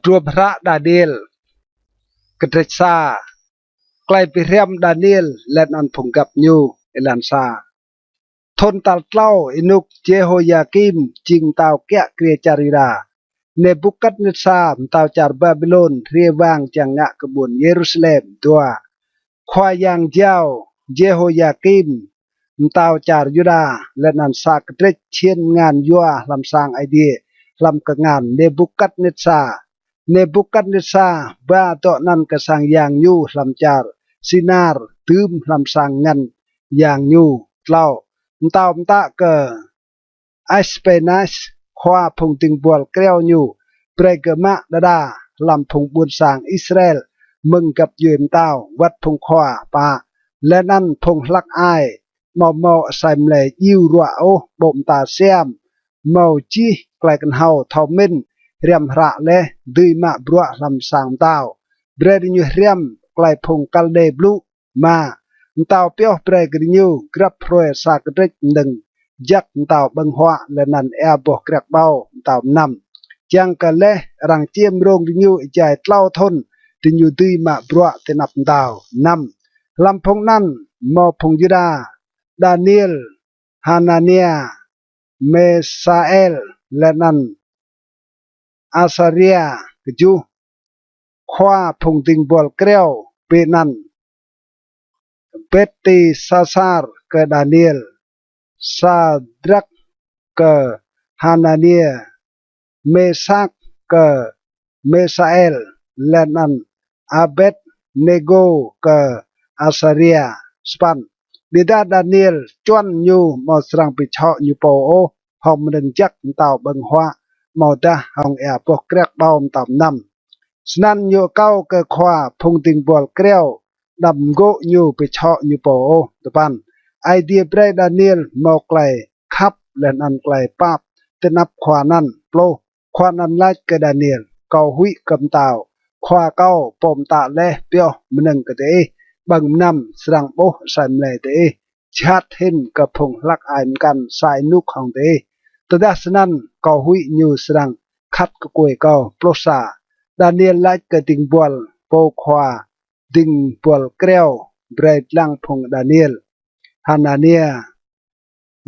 ตัวพระดาเนียลกระชากลายไปเรียมดาเนียลและนันพงกับยูเอลันซาทนตัลเล่าอินุกเจโฮยากิมจิงตาวแกะเกรียจาริราเนบุกัดเนซามตาวจาร์บาบิโลนเรียวางจังงะกบุนเยรูซาเล็มตัวควายังเจ้าเจโฮยากิมตาวจาร์ยูดาและนันซากเตรเชียนงานยัวลำสางไอเดียลำกงานเนบุกัดเนซาเนบุกัดเนซาบาโตนันกสังยังยูลำจาร์ซินาร์ตืมลำสางงันยังยูเล่าตาวตะเกอไอสเปนัสขวาพงติงบวลเกลียวยูเปรกมะดาดาลำพงบุญสางอิสราเอลมึงกับยืนตาววัดพงขวาปาและนั่นพงลักไอเมาเมาใส่เลยยิวรัวโอบ่มตาเสียมเมาจีไกลกันเฮาทอมินเรียมระเลดุยมะบรัวลำสางตาวเบรดิญเรียมไกลพงกัลเดบลูมาตาวเปียวเปรกริญูกรับโปรยสากริกหนึ่งยักตาวบังหัวและนันแอบบอกกระเบาตาวนำจังกะเลรังเจียมโรงริญูใจเล่าทนติญูดุยมะบรัวตินับตาวนำลำพงนั้นมอพงยุดาดาเนียลฮานาเนียเมซาเอลและนันอาซาเรียกจูขวาพงติงบอลเกลียวเปนันเปติซาซาร์กดาเนียลซาดรักกฮานาเนียเมซักกเมซาเอลและนันอาเบดเนโกกอาซาเรียสปันบิดาดาเนียลจวนยูมอสรังปิชอยูโปโอหอมดึงจักตาวบังหัวมอดาหองแอบปกเกรกเบาตามนำสนันยูเก้าเกขวาพงติงบอลเกลียวดำโกยูปิชอยูโปโอตะปันไอเดียเบรดาเนียลมอไกลคับและนันไกลปาบตนับขวานันโปลขวานันไลกดาเนียลเกาหุยกำตาวขวาเก้าปมตาเลเปียวมนึงกะเตบังนำสรังโบใส่เลเตชัดเห็นกับพงลักอายกันสายนุกของเตตดัสนันเกาหุยยูสรังคัดกะกวยเกาโปรซาดาเนียลไลกะติงบอลโปขวาดิงบอลเกลียวเบรดลังพงดาเนียลฮานาเนีย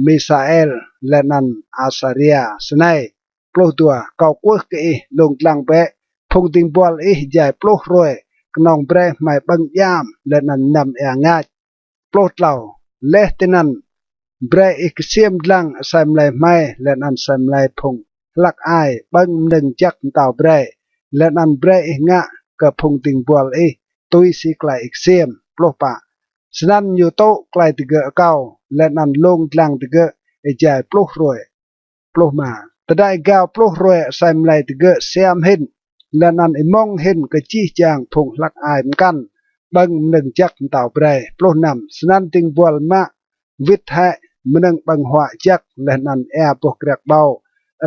มิซาเอลและนันอาซาเรียสไนปลุกตัวเกากวกเอลงกลางเปะพงติงบอลใหญ่ปลุกรวยกนองเบรไม่บังยามและนันนำเองายปลุกเหล่าเลตินันเบรอีกเสียมลังสายเลยไม่และนันสายเลยพงลักอายบังหนึ่งจักเต่าเบรและนันเบรอีกงะกับพงติงบอลตุยสีไกลอีกเสียมปลุกปะสนันอยู่โตไกลติเกะเก้าและนันลงกลางติเกะใจปลุกรวยปลุกมาแต่ได้ก้าวปลุกรวยใส่เลยติเกะเสียมเห็นและนันมองเห็นกะจี้จางพงลักอายเหมือนกันบังหนึ่งจักเต่าเบรปลุกนำสนันติงบอลมาวิทย์มันนังบังหัวจักและนันแอบปกกระเบา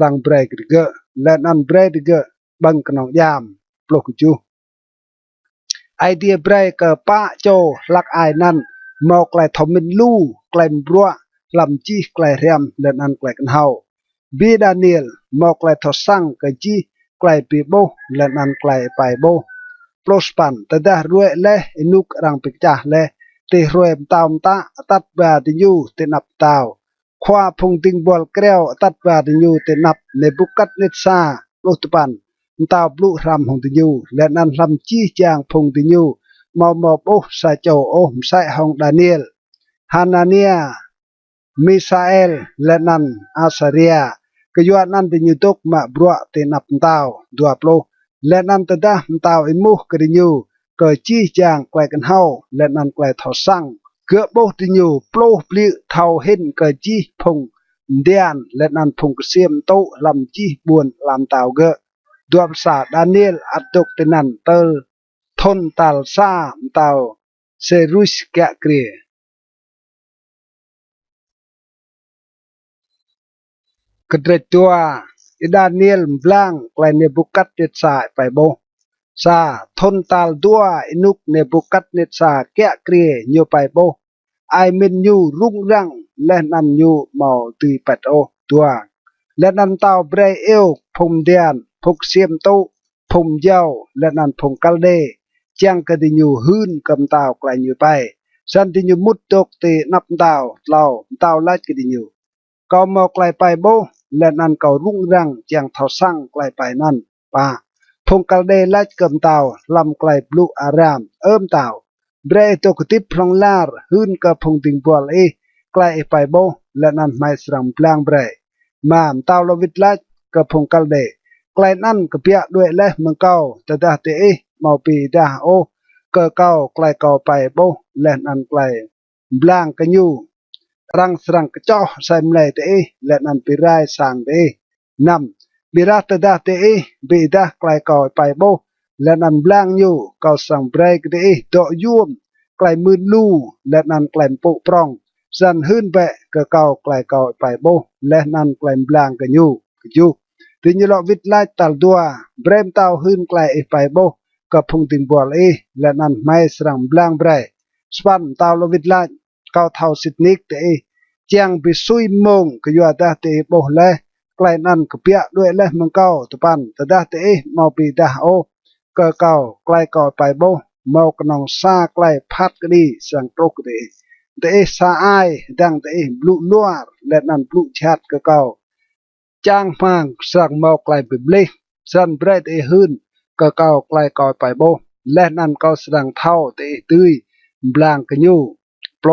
รังเบรติเกะและนันเบรติเกะบังกนองยามปลุกจูไอเดียเบรกป้าโจลักอายนั้นมอกไกลทอมินลู่ไกลบัวลำจีไกลเรียมและนันไกลกันเฮาบีดาเนียลมอกไกลทอสังกจีไกลปีโบและนันไกลไปโบโปรสปันแต่ได้รวยเล่อินุกรังปิกจ่าเล่ตีรวยตามตาตัดบาดิยูตินับตาวขวาพงติงบอลเกลียวตัดบาดิยูตินับในบุกัดเนซาโลตุปันตาวบลูรำพงติยูและนันลำจี้จางพงติยูมอมอบโอซาโจโอมไซฮองดาเนียลฮานาเนียมิซาเอลและนันอาซาเรียกยวนนันติยูตกมาบรัวตินับตาวดัวโปลและนันตดาตาวอิมุกกริยูก็จี้จางไกลกันเฮาและนันไกลทอสังเกือบโบติยูโปลปลิเทาเห็นก็จี้พงเดียนและนันพงเสียมโตลำจี้บวนลำตาวเกดัวภาษาดาเนียลอัดดกตินันเตลทนตัลซาตาวเซรุสแกะเกรียกระเดตัวดาเนียลบลังไกลเนบุกัดเนซาไปโบซาทนตัลดัวอินุกเนบุกัดเนซาแกะเกรียโยไปโบไอมินยูรุ่งรังและนันยูมอตีปัดโอตัวและนันตาวเบรเอลพงเดียนพกเสียมโตพ พงเจ้าและนันพงกัลเดจ้างกันที่อยู่หื้นกำตาวไกลอยู่ไปสันที่อยู่มุดตกตีนับตาวเล่าตาวไล่กันที่อยู่ก็มอไกลไปโบและนันเก่ารุ่งรังจ้างเท่าสั่งไกลไปนั่นป่าพงกัลเดไล่กำตาวลำไกลปลุกอารามตาวเบรตกติพลองลาร์หื้นกับพงติงบัวเอไกลไปโบและนันไม่สรังพลางเบรมามตาวลวิดไล่กับพงกัลเดไกลนั่นก็เปียด้วยเล่เมืองเก่าแต่ดาเตะมาปีดาโอก็เก่าไกลเก่าไปโบเล่นันไกลบลางกันอยู่รังสรังกระจ่อใส่เมลเตะเล่นันปีไรสังเตะนำบิราตดาเตะบิดาไกลเก่าไปโบเล่นันบลางอยู่เก่าสังเบรกเตะดอกยุ่มไกลมือลู่เล่นันไกลปุปรองสันหื้นแบะก็เก่าไกลเก่าไปโบเล่นันไกลบลางกันอยู่ถึงจะลอวิดไล่ตัลดัวเบรมเต้าหื้นไกลไปโบกับพุงติงบัวเอและนั่นไม่สรังบลางเบรสปันเต้าลอวิดไล่เก่าเท่าสิทนิกเตะเจียงไปซุยมงก็ยัวดาเตะโบเล่ไกลนั่นก็เปียด้วยเล่มังเก่าตะปันแต่ดาเตะมาปีดาโอก็เก่าไกลเก่าไปโบมากนองซาไกลพัดก็ดีสังโตกเตะซาไอดังเตะบลูลัวและนั่นบลูชัดก็เก่าจ้างมางสังเมาไกลไปเบลสันเบรดหื้นก็เก่าไกลก่อไปโบและนั่นก็แสดงเท่าเตะตื้ยบลางกันอยู่โปร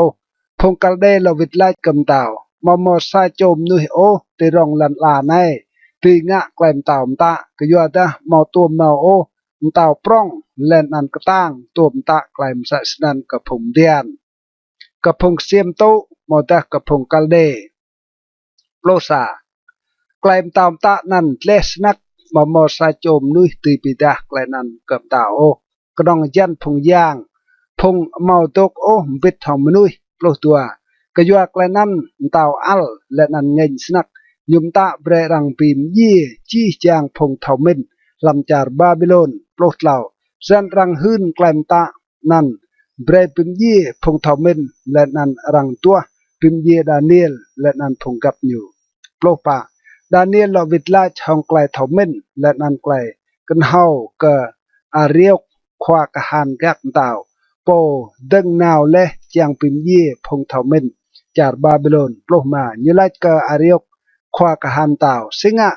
พงกัลเดลวิดไลกำตาวมอซาโจมนุยโอตีรองลันลาในตีงะแกลมตาวตะก็ยัวดะมอตัวเมาโอตาวปร้องเล่นนันกระตั้งตัวตะแกลมสัสนันกับพงเดียนกับพงเซียมโตมอดะกับพงกัลเดโลซาไกลมตาวตะนั่นเลสนักมอซาโจมนุยตีปีดาไกลนันกับตาวโอกระดองยันพงย่างพงเมาตกโอบิดทองมนุยโลตัวก็ยัวไกลนันตาวอัลและนันเงินสนักยุมตะเบรรังปีมยี่จี้จางพงเทามินลำจาร์บาบิโลนโปรดเหล่าเส้นรังหื้นไกลมตะนั่นเบรปิมยี่พงเทามินและนันรังตัวปิมยี่ดาเนียลและนันพงกับอยู่โปรปะดาเนียลลวิดลาชองไกลเทามินและนันไกลกันเฮาก็อาเรียวควากะหันกักดาวโปดึงนาวเละจางปิมยี่พงเทามินจาร์บาบิโลนโปรมายุไลก็อาเรียวควากะหันดาวสิงะ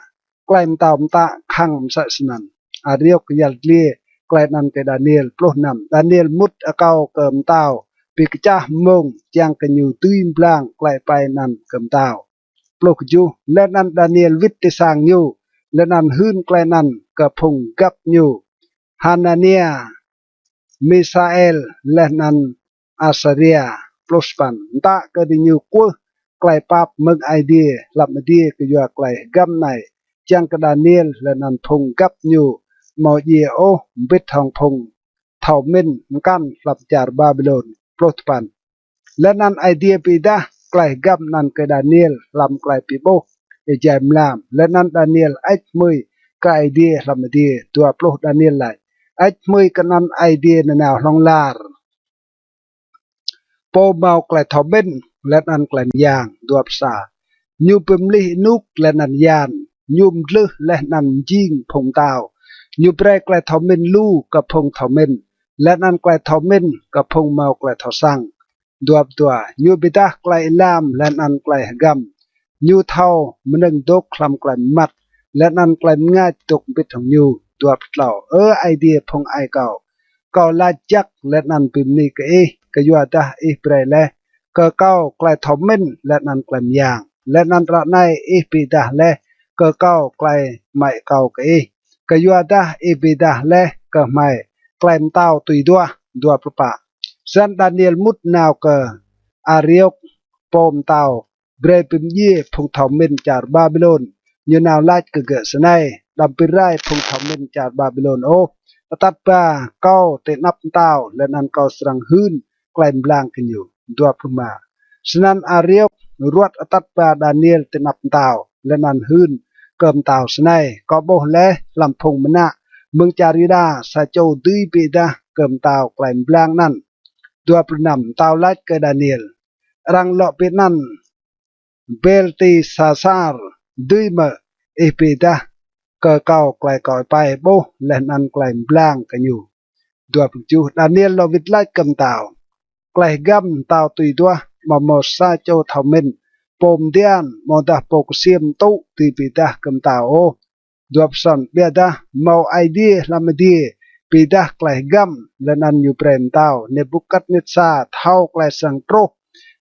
ไกลมตาวตะขังสัสนันอาเรียวกยัลเลียไกลนันเกดาเนียลโปรนำดาเนียลมุดอเกาเกิมตาวปีกจ้ามงจางกันอยู่ตุ้ยบลางไกลไปนันเกิมตาวโปรกจูและนันดาเนียลวิตติสางอยู่และนันหื้นไกลนันกับพงกับอยู่ฮานาเนียมิซาเอลและนันอาซาเรียโปรสปันตะก็ได้อยู่กัวไกลปับมึงไอเดียหลับมาดีก็อยู่ไกลกัมในจังกดาเนียลและนันพงกับอยู่มอเยโอบิดทองพงเท่ามินกันหลับจาร์บาบิโลนโปรตปันและนันไอเดียปีดาไกลกัมนันกดาเนียลลำไกลปีโบเอจามลามและนันดาเนียลไอมือก็ไอเดียหลับมาดีตัวโปรดาเนียลไหลไอมือกันนันไอเดียในแนวลองลาร์โปเมาไกลทอมเบนและนันไกลยางดวบสายูปิมลีนุกและนันยานยุมลึและนันยิงพงตาวยูเปรไกลทอมเบนลูกับพงทอมเบนและนันไกลทอมเบนกับพงเมาไกลทอสังดวบตัวยูบิดาไกลลามและนันไกลกัมยูเท่ามันนึงดกคลำไกลมัดและนันไกลง่ายตกบิดของยูดวบเหล่าไอเดียพงไอเก่าก็ลาจักและนันปิมนี่ก็ก็ยัวดาเปรเลก็เก้าไกลทอมเมนและนันไกลยางและนันระในปีดาเลก็เก้าไกลไม่เก้าก็ยัวดาปีดาเลก็ไม่ไกลมเต้าตุยดัวประปะสันดาเนียลมุดนาวก็อาเรียกปมเต้าเบรปิมยี่พงทอมเมนจากบาบิโลนยูนาวไลก็เกิดสนัยดำปิไรพงทอมเมนจากบาบิโลนโอตัดป่าเก้าเตนับเต้าและนันเก้าสรังหื้นไกลบลางกันอยู่ดัวพมาฉะนั้นอาเรียวรวดตัดป่าดาเนียลเตนับเต้าและนันหื้นเกิมเต้าสนัยก็โบและลำพงมณะเมืองจาริดาซาโจดุยปีดาเกิมเต้าไกลบลางนั้นดัวพนำเต้าไลกดาเนียลรังเลาะปีนั้นเบลตีซาซาร์ดุยเมปีดา cờ cao lại còi bay bố lên ăn lại blang cái nhủ đùa chú Daniel lo vịt lại cầm tàu lại găm tàu tùy đua mà một sa châu thảo minh pom dian một đà bọc xiêm tụ tùy bị đà cầm tàu ô đùa son bia đà mau idea làm đi bị đà lại găm lên ăn nhiều prem tàu Nebuchadnezzar thao lại sang pro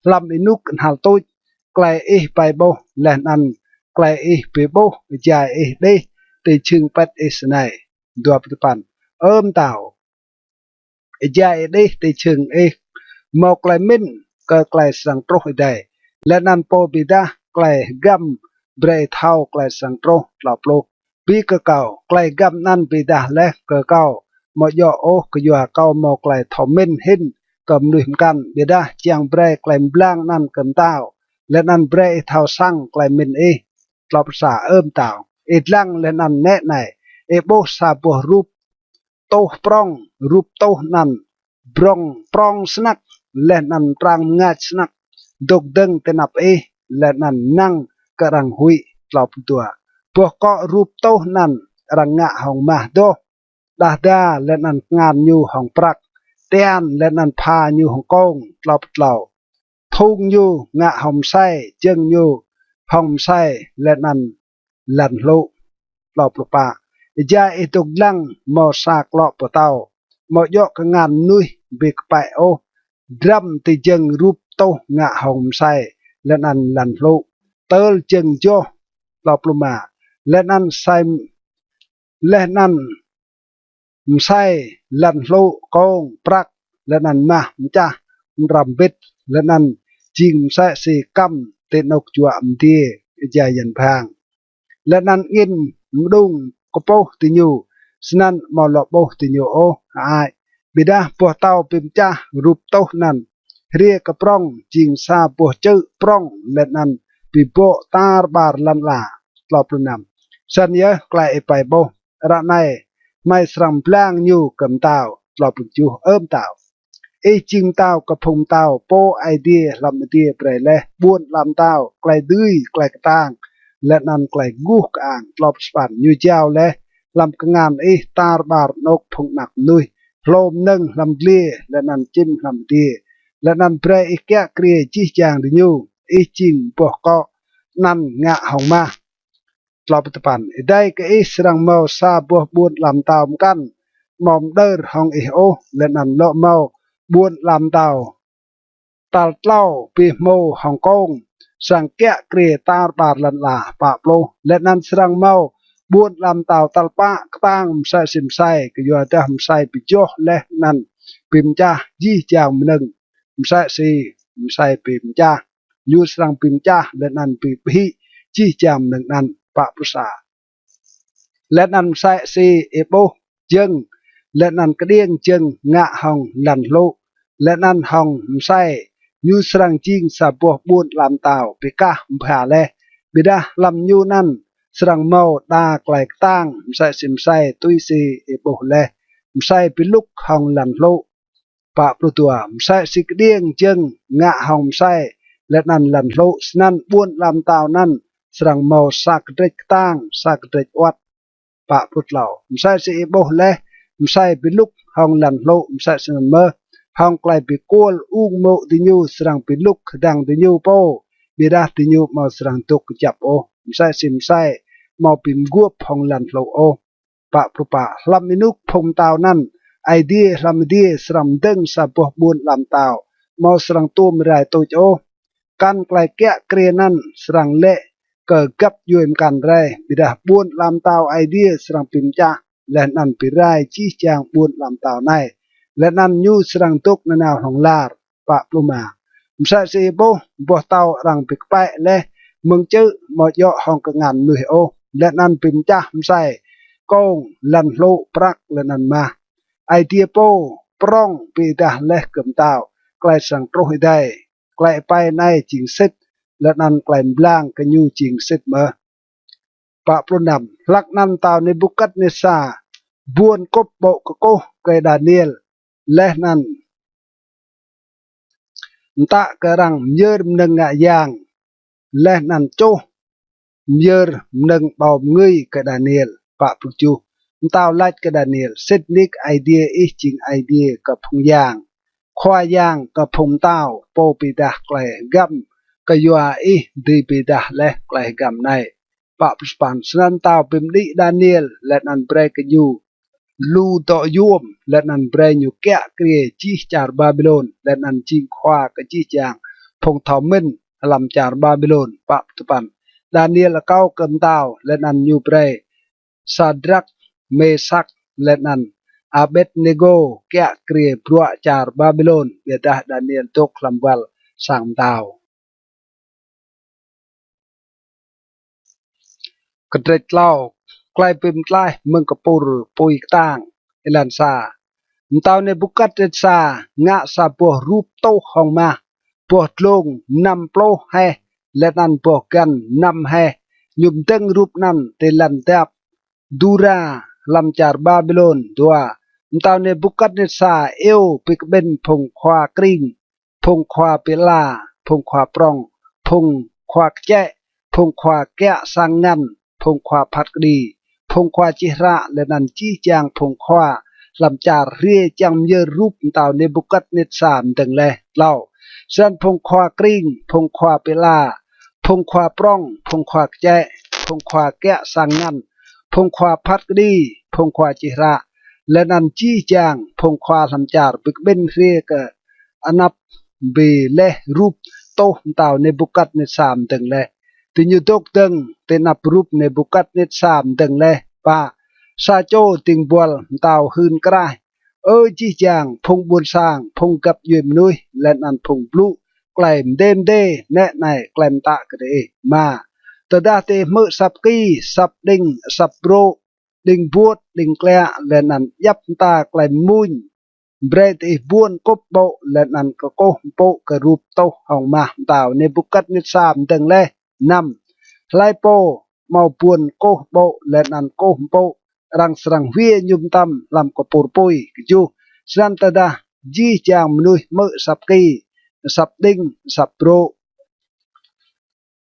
làm inuk hal tôi lại bay bố lên ăn lại bị bố dài đi từ chừng bắt này đùa pan tàu dài đi từ chừng một lại min cơ lại sang trôi đây lên ăn po bida lại gam bre thao lại sang trôi lọp lô bi cơ cầu lại gam ăn bida lẽ cơ cầu một giờ ô cơ giờ cầu một lại thọ min hin cầm nuôi can bida chiang bre lại blang ăn cầm tao lên ăn bre thao sang lại min lọp xả tao lang lên ăn nét này bố sa bố rúp tô prong rúp tô năn brong prong snack lên ăn trăng ngát snack đục đâng tên ập lên ăn năng cả răng hui lọp tua bố có rúp tô năn răng ngạ hồng mà đô đa lên ăn ngàn nhu hồng prak tên lên ăn pha nhu hồng công lọp lầu thung nhu ngạ hồng say chân nhu hồng say lên ăn lần lụ lọp lụp à ja itu lang mo sak lọp tàu mo yo ka ngan nuôi việc bại ô drum thì chừng rúp tô ngạ hồng say lên ăn lần lụ tơ chừng cho lọp lụp mà lên ăn say lên ăn say lần lụ con prak lên ăn mà cha ram bit lên ăn chim say si cam tên ốc chuạm tia ja dần phang lên ăn in đung có po thì nhiều snan mò lọ po thì nhiều ô ai bida po tao pim cha rup tao nan ria ka prong jing sa po cheu prong lên ăn pi po tar bar lan la lọp nam san ye klai pai bo ra này mai sram plang nhiều cầm tao lọp chu tao chim tao ka phung tao po idea làm idea pre le buôn làm tao klai dui klai tang lên ăn lại gu càng lọp span như treo lẽ làm cái ngàn tar bar nóc phụng nặc nuôi lom nâng làm lia lên ăn chim làm tia lên ăn pre kia kria chi chàng đi nhu chim bỏ co năn ngạ hồng ma lọp tập bản đây cái srang mau sa bỏ buôn làm tàu căn mỏm đơ hồng ô lên ăn lọ mau buôn làm tàu tàu lau pi mô hồng kông sang kẹ kria tar bar lần là pa plo lên ăn srang mau buôn làm tàu talpa tang sai sim sai cái giờ ta sai bị cho lên nan pim cha di chào mừng sai si sai pim cha như srang pim cha lên ăn pi pi chi chào mừng nan pa pusa lên ăn sai si epo chân lên ăn cái điên chân ngạ hồng lần lô lên ăn hồng sai như srang ching sa bo buôn làm tàu pika phà le bida làm như nan srang mau đa lại tang sai sim sai tui si bo le sai piluk hồng lần lô pa prutua sai si điên chân ngạ hồng sai lên ăn lần lô nan buôn làm tàu nan srang mau sak trek tang sak trek wat pa prut lao sai si bo le sai piluk hồng lần lô sai sim mơ hong klai pi kol ung mo ti nyu srang pi luk dang ti nyu po bida ti nyu mo srang tuk chap o sai sim sai mo pim guop hong lan lo o pa pro pa lam minuk phong tao nan idea lam idea sram deng sa po bun lam tao mo srang tum rai to o kan klai kya kre nan srang le cờ gấp yuem kan rai bida bun lam tao idea srang pim cha len an pi rai chi chang bun lam tao này lên ăn nhu srang tuk na nào hong lar pa pluma msa si bo tao rang pik pai le mừng chữ mo yo hong ka ngan nuôi ô lên ăn pim cha msai kong lan lo prak lên ăn ma ai tia po prong pi da le cầm tao klai sang tro dai klai pai nai ching sit lên ăn klai blang ka nhu ching sit ma pa plunam lak nan tao Nebuchadnezzar buôn cốp bộ cô cây Daniel leh nan ta kerang myer nâng ngạ yang leh nan cho myer nâng bào ngươi cái Daniel pak puju tao lait ke Daniel setnik idea jing idea ke phung yang khoa yang ke phung tao po pidah klai gam ke yua di pidah leh klai gam nai pak puspan senan tao pimdi Daniel let an bre ke yu lu to yum let an bre nyu kya krie chi char Babylon let an ching khoa ke chi chang phung thọ minh làm char Babylon pak tupan Daniel kau kem tao let an nyu bre Sadrak Mesak let an Abednego kya krie prua char Babylon bedah Daniel tok lambal sang tao kedret lau klai pim klai meng kapur pui tang ilan sa tao ne bukat det sa nga sa poh rup to hong ma poh tlong nam plo he let an poh gan nam he nhum teng rup nan te lan tap dura lam char Babylon dua tao ne bukat net sa eo pik ben phong khoa kring phong khoa pela phong khoa prong phong khoa che phong khoa kya sang ngan phong khoa phat đi phong khoa chi ra le nan chi chang phong khoa làm char rie chang ye rup tao ne bukat net sam teng le lao san phong khoa kring phong khoa pela phong khoa prong phong khoa che phong khoa kya sang ngan phong khoa phat đi phong khoa chi ra le nan chi chang phong khoa làm char bik ben rie ka anap be le rup to tao ne bukat net sam teng le tin như tok teng tên ap rup ne bukat net sam teng le pa sa cho ting bual tao hun krai ơi chi chang phong buôn sang phong cặp yếm nuôi lên ăn phong blu claim đêm đê nè này claim tạ cái đấy mà từ đa tê mơ sập ki sập đinh sập bro đinh buốt đinh klea lên ăn yap ta claim muôn bre tê buôn cốp bộ lên ăn có cô bộ cái rup tàu hồng mà tao ne bukat net sam teng le năm lai po mau buôn cô bộ lên ăn cô bộ rang serang wie nyum tam lam ko porpoi ju san tada ji chang mnui mơ sap ki sap ding sap pro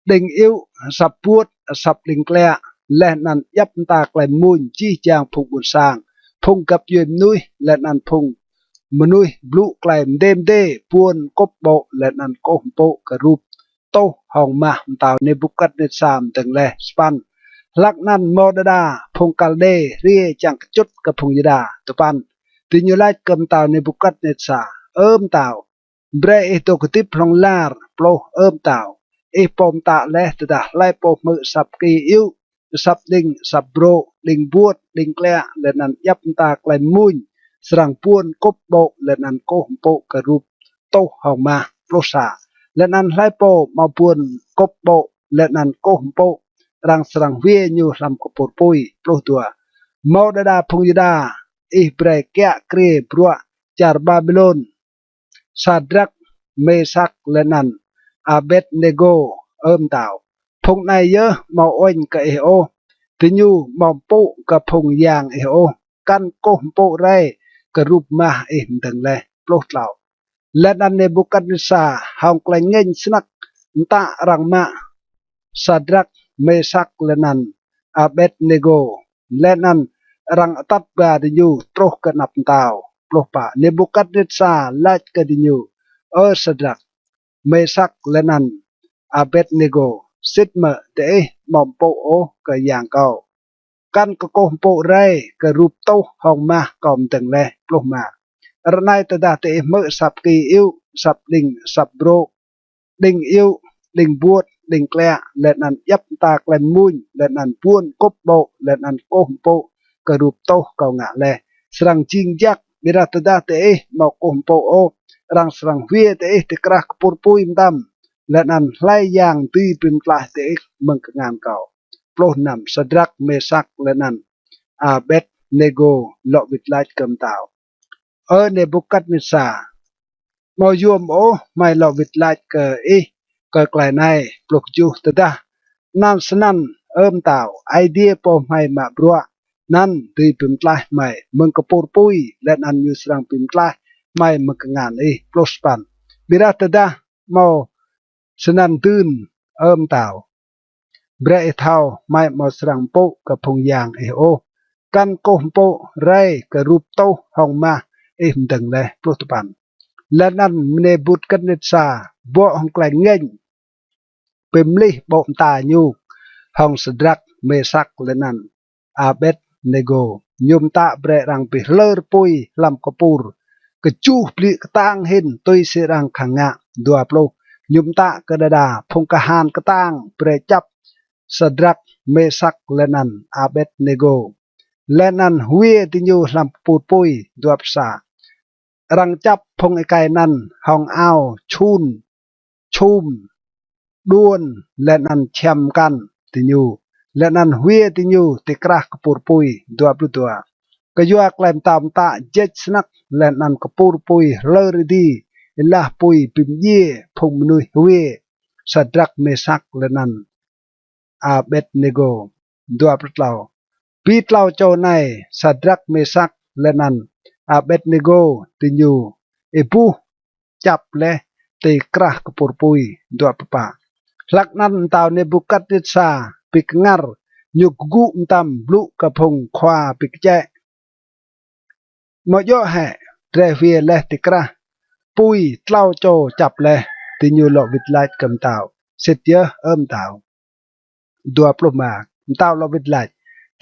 ding yêu sap puot sap ding klea len nan yap ta klai mun ji chang phung bun sang phung kap yem nui len nan phung mnui blu klai đêm đê buôn cốp bộ len nan ko po ka rup to hong ma tao ne bukat net sam teng le span lak nan modada phong kalde rie chang chut ka phong yada tupan tinyulai kem tao ne bukat net sa tao bre to kutip long lar plo tao pom ta le ta lai po mu sap ki yu sap ding sap bro ding buot ding klea le nan yap ta klai mun srang puon kop bo le nan ko po ka rup to hong ma plo sa le nan lai po ma puon kop bo le nan ko po rang serang wie nyu lam ko porpoi plo tua mau dada phung yada bre kya kre brua char Babylon Sadrak Mesak lenan Abednego tao phung này yơ mau oanh ka o tinyu mau po ka phung yang o kan ko po re ka rup ma deng le plo tao lenan Nebukadnezar hong klai ngeng snak ta rang ma Sadrak Mesak lenan Abednego lenan rang tat ba dinyu troh kenap tao ploh pa Nebukadnezar lait ke dinyu Sadrak Mesak lenan Abednego sit me te mompo o ke yang kau kan ke kompo re ke rup to hong ma kom teng le ploh ma ranai te da te me sap ki yêu sap ding sap bro ding yêu ding buot ding klea let nan yap ta klen mun let nan puon kop bo let nan kompo ke rup to kau nga le serang jing jak mira te da te mau kompo o rang serang wie te krah pur puim dam let nan lai yang ti pim tlah te meng ngan kau ploh nam Sadrak Mesak let nan Abednego lo vit lait kem tao Nebukadnezar mau yum o mai lo vit lait ke ke klai nai plok ju te da nan sanan tao idea po mai ma brua nan ti pim tlah mai meng ko por pui let nan yu serang pim tlah mai meng ngan plos pan bira te da mau senan tun tao เบรเท่าไม่หมดสังโปกับพงยางโอกันโกมโปไรกับรูปโตห้องมามดังเลยปลุกปันและนั่นมเนบุตรกันนิสาบ่ห้องไกลเง่งเปิมลิบ่ตาญูห้องสดรักเมซักและนั่นอาเบตเนโกยุมตาเบรรังไปเลอร์ปุยลำกปูร์กจูปลิกตางเห็นตุยเสรังขังงะดัวปลุยุมตากระดาพงกหานกตางเปรจับสดรักเมซักและนันอาเบตเนโกและนันเวติญูลำปูดปุยดัวภาษารังจับพงไอไก่นันห้องอ้าวชุนชุมด้วนและนันแชมกันติญูและนันเวติญูติกระกปูดปุยดัวปลุตัวก็ยัวกลมตามตาเจ็ดสนักและนันกปูดปุยเลอรดีลาปุยปิมเย่พงมนุยเวสดรักเมซักและนันอาเบตเนโกดัวปลุตเลาปีตเลาโจในสดรักเมซักและนันอาเบตเนโกติญูปูจับและตีกระกปูดปุยดัวปปะหลักนั้นตาวเนบุกัดนิสาปิกงัรยุกกุมตำบลุกระพงควาปิกแจมย่อแห่เรเวียและติกระปุยเต้าโจจับเลยติญูหลอวิดไลกำตาวเสร็จเยอะตาวดัวปลุมาตาวหลอวิดไล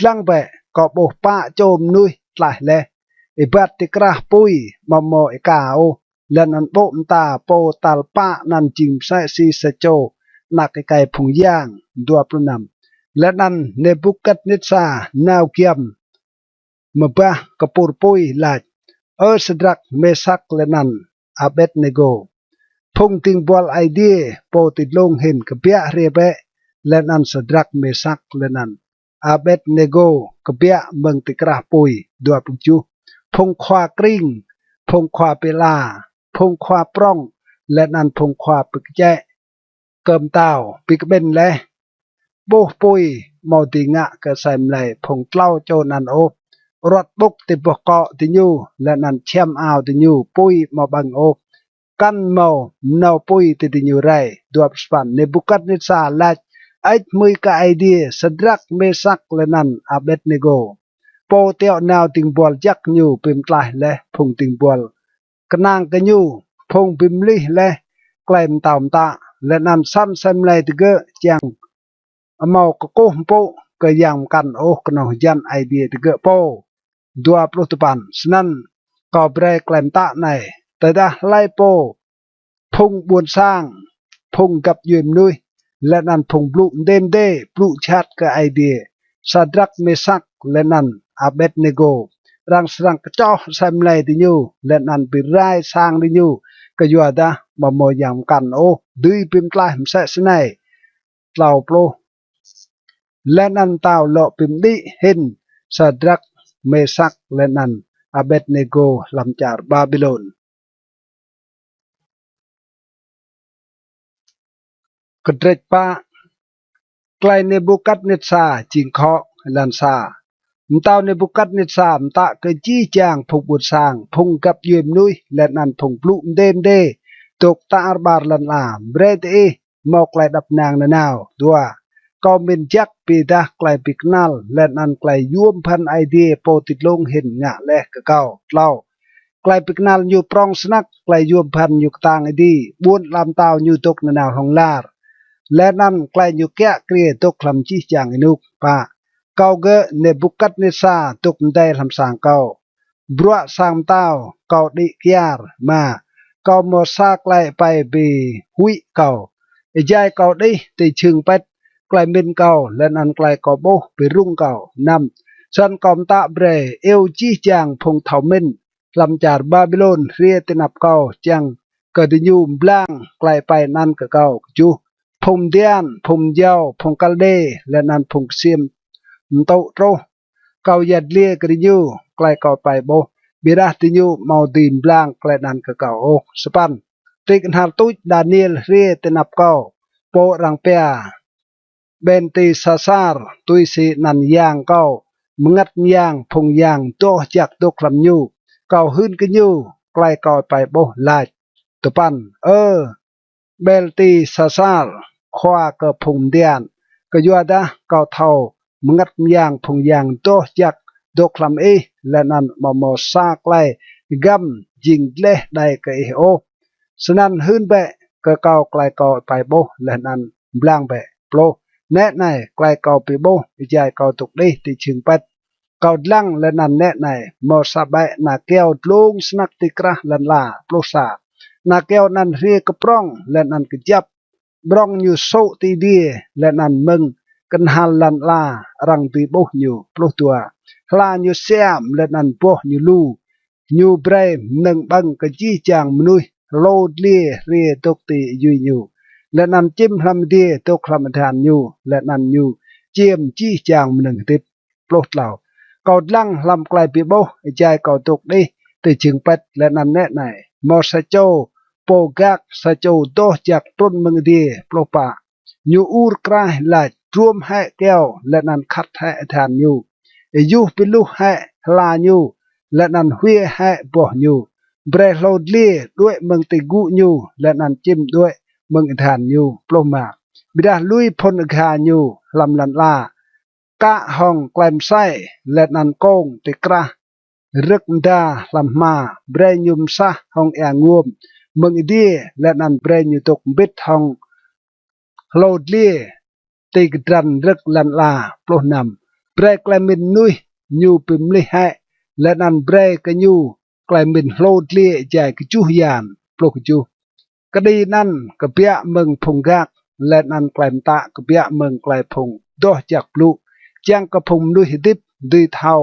ลังเปะกอบโอป้าโจมนุยตายเลยบัดติกระปุยมอมอเอกาโอและนันโปมตาโปตัลป้านันจิมไซซีเซโจนักไก่พุงย่างดัวปลุนำและนันเนบุกัดนิสานาวเกียมมบะกปูรปุยลาดสดรักเมซักและนันอาเบตเนโกพงติงบอลไอเดียโปติดลงเห็นกเปียเรเบะและนันสดรักเมซักและนันอาเบตเนโกกเปียเมืองติกระปุยดัวปุจูพงควากริงพงควาเปลาพงควาปร่องและนันพงควาปึกแจเกิมเต้าปิกเบนและโบปุยมอติงะกระใส่ไหลพงเต้าโจนันโอรถบุกติบกเกาะติญูและนันเชื่อมอ้าวติญูปุยมาบังโอกันเมาเนาปุยติญูไรดัวสปันในบุกัดนิสาและไอ้มือกะไอเดียสดรักเมซักและนันอาเบตเนโกโปเตียวนาวติงบอลยักญูปิมตายและพงติงบอลกนางกันญูพงปิมลิและไกลมตามตาและนันซ้ำเซมไลติเกจังเมากะโกมโปก็ยังกันโอกนอยันไอเดียติเกโปดัวปลุตปันสนั้นก็เบรกแลมตะในแต่ดาไลโปพงบวนสร้างพงกับยืมนุยและนันพงปลุเดมเดปลุชัดกับไอเดียสดรักเมซักและนันอาเบตเนโกรังสรังกระจอไซมไลดิญูและนันปิไรสร้างดิญูก็ยัวดาบมอยามกันโอดุยปิมตลายมเสสไนเล่าโปรและนันตาวโลปิมดิเห็นสดรักเมซักและนันอาเบตเนโกลำจาร์บาบิโลนกระเดรปะไกลเนบุกัดเนซาจิงเคาะลันซามตาวเนบุกัดเนซามตะกะจี้จางพงบุษสร้างพงกับเยี่ยมนุยและนันพงปลุเดมเดตกตาอาร์บาร์ลันลาเบรดมอกไกลดับนางนาวดัวก็เป็นจักปีดาไกลปิกนัลและนันไกลยวมพันไอเดียโปติดลงเห็นงะและกะเก้าเล่าไกลปิกนัลอยู่ปรองสนักไกลยวมพันอยู่ตางไอดีบุญลำตาวอยู่ตกนาวของลาร์และนันไกลอยู่แกะเกลียตกคลำจี้จางอินุกปะเกาเกเนบุกัดเนซาตกได้ลำสางเกาบรัวสามตาวเกาดิกยาร์มาเกาโมซาไกลไปบีหุยเกาไอใจเกาดิติชึงเป็ดไกลเมนเก่าและนันไกลกอโบไปรุ่งเก่านำสันกอมตาเบรเอลจีจางพงเถาเมนลำจาร์บาบิโลนเรียตินับเก่าจังกระดิยูมบลางไกลไปนันกะเก่าจูพงเดียนพงเยาวพงกัลเดและนันพงเซียมโตโตเก่ายัดเลียกระดิยูไกลเก่าไปโบบิราติยูมาดีมบลางไกลนันกะเก่าโอสปันติกันหาตุจดานิเอลเรียตินับเก่าโปรังเปียเบนตีซาซาร์ตุยสีนันยางเก้ามงัดยางพงยางโตจากตกลำยูเก้าหื้นกันยูไกลเก่าไปโบลายตุปันเบลตีซาซาร์ควากระพงเดียน ก็ยัวดาเกาเท่ามัดยางพงยางโตจากดกลำเอและนั้นมอซาไกลกำยิงเล่ได้ก็โอสนันหืนเบะก็เกาไกลเกาไปโบและนั้นบลางเบะโปรแน่ในไกลเกาไปโบใจเกาตกได้ที่ชึงเป็ดเกาลังและนั้นแน่ในมอซาเบะนาเกลลงสนักติกระลันลาโปรซานาเกลนั้นเรียกปร้องและนั้นก็จับบร้องอยู่โซตีดีและนั้นมึงกันฮัลลันลารังตีโบอยู่ปลุกตัวลาอยู่เสียมและนั้นโบอยู่ลูอยู่เบรมหนึ่งบังกะจี้จางมนุยโลดเลียเรียตกตีอยู่และนั้นจิ้มลำเดียตกลำทานอยู่และนั้นอยู่เจียมจี้จางหนึ่งติดปลุกเหล่าเกาลังลำไกลปีโบใจเกาตกได้ตีจึงเป็ดและนั้นแน่ไหนมอสโจโปกักสะโจโตจากต้นมึงดีปลุกป่าอยู่อูรกลายหลายรวมให้แก้วและนั้นคัดให้ทานอยู่อยู่เป็นลูกให้ลาอยู่และนั้นเวียให้บ่อยู่เบรโลดเลียด้วยมึงติกุอยู่และนั้นจิ้มด้วยมึงทานอยู่ปลุกมาบิดาลุยพลกาอยู่ลำลันลากะห้องแกลมไส้และนั้นโกงติกระรึกดาลำมาเบรยุมซะห้องแองวมมึงดีและนั้นเบรยุตกบิดห้องโลดเลียติกดันรึกลันลาปลุกนำเบรกลมินนุยอยู่ปิมลิให้และนั้นเบรกอยู่กลายเป็นโลดเลียใจกจูยานปลุกจูคดีนั้นกเปียเมืองพงกักและนั้นกลายตะกเปียเมืองกลายพงดอจากปลุกจ้างกระพงด้วยดิบด้วยเท้า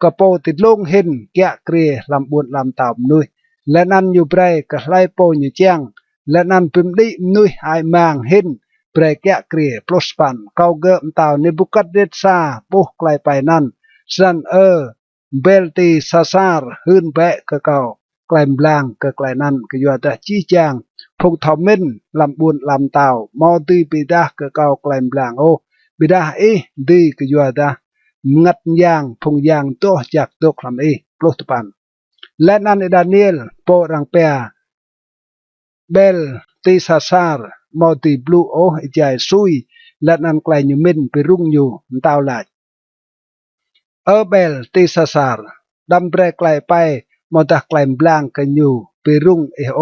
กระโปติดลงเห็นแกะเกลียลำบุญลำตามนุยและนั้นอยู่เบรกไล่โปอยู่จ้างและนั้นปิมดินุยหายมางเห็นเปรแกะเกลียปลสปันเกาเกมตาวในบุกัดเดซาปุกไกลไปนั้นสันเบลตีซาซาร์ฮืนแบะกะเกาไกลบลางกะไกลนั้นก็อยู่แต่จี้จางพงทอมินลำบุญลำตาวมอตีปิดากะเกาไกลบลางโอบิดาดีก็อยู่แต่งัดยางพงยางโตจากตกลำปลุกตปันและนั้นดานิเอลโปรังเปียเบลตีซาซาร์มอตีบลูโอใจซุยและนั้นไกลอยู่มินไปรุ่งอยู่ตาวหลายเบลตีซาซาร์ดำเบรกไกลไปมอตาไกลบลางกันอยู่ไปรุ่งโอ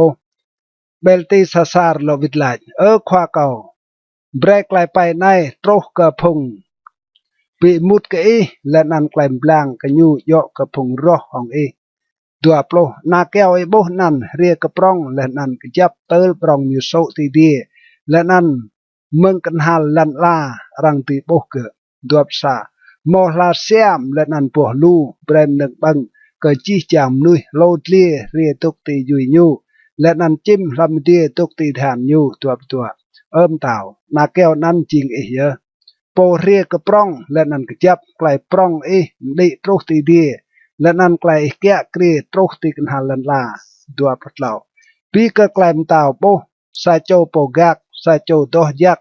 เบลตีซาซาร์ลวิดไลขวาเก่าเบรกไกลไปในโตรกระพงปีมุดกะและนั้นไกลบลางกันอยู่ยอกกระพงรอของดัวโปรนาแก้วโบนั้นเรียกกระปรองและนั้นกจับเติลปรองอยู่โซตีดีและนั้นเมืองกันฮัลลันลารังตีโบเกดัวซามอลาเซียมและนันปัวลูเบรมหนึ่งบังก็จีจามนุยโลดเลียเรียตกตีอยู่ยูและนันจิ้มลำเดียตกตีแทนยูตัวเต่านาแก้วนั้นจริงเยอะโปเรียกระปร้องและนันกจับไกลปร้องดิตรกตีดีและนันไกลแกะเกลียตรกตีกันหันลันลาตัวพระเล่าปีก็ไกลเต่าโปซาโจโปกักซาโจโตยัก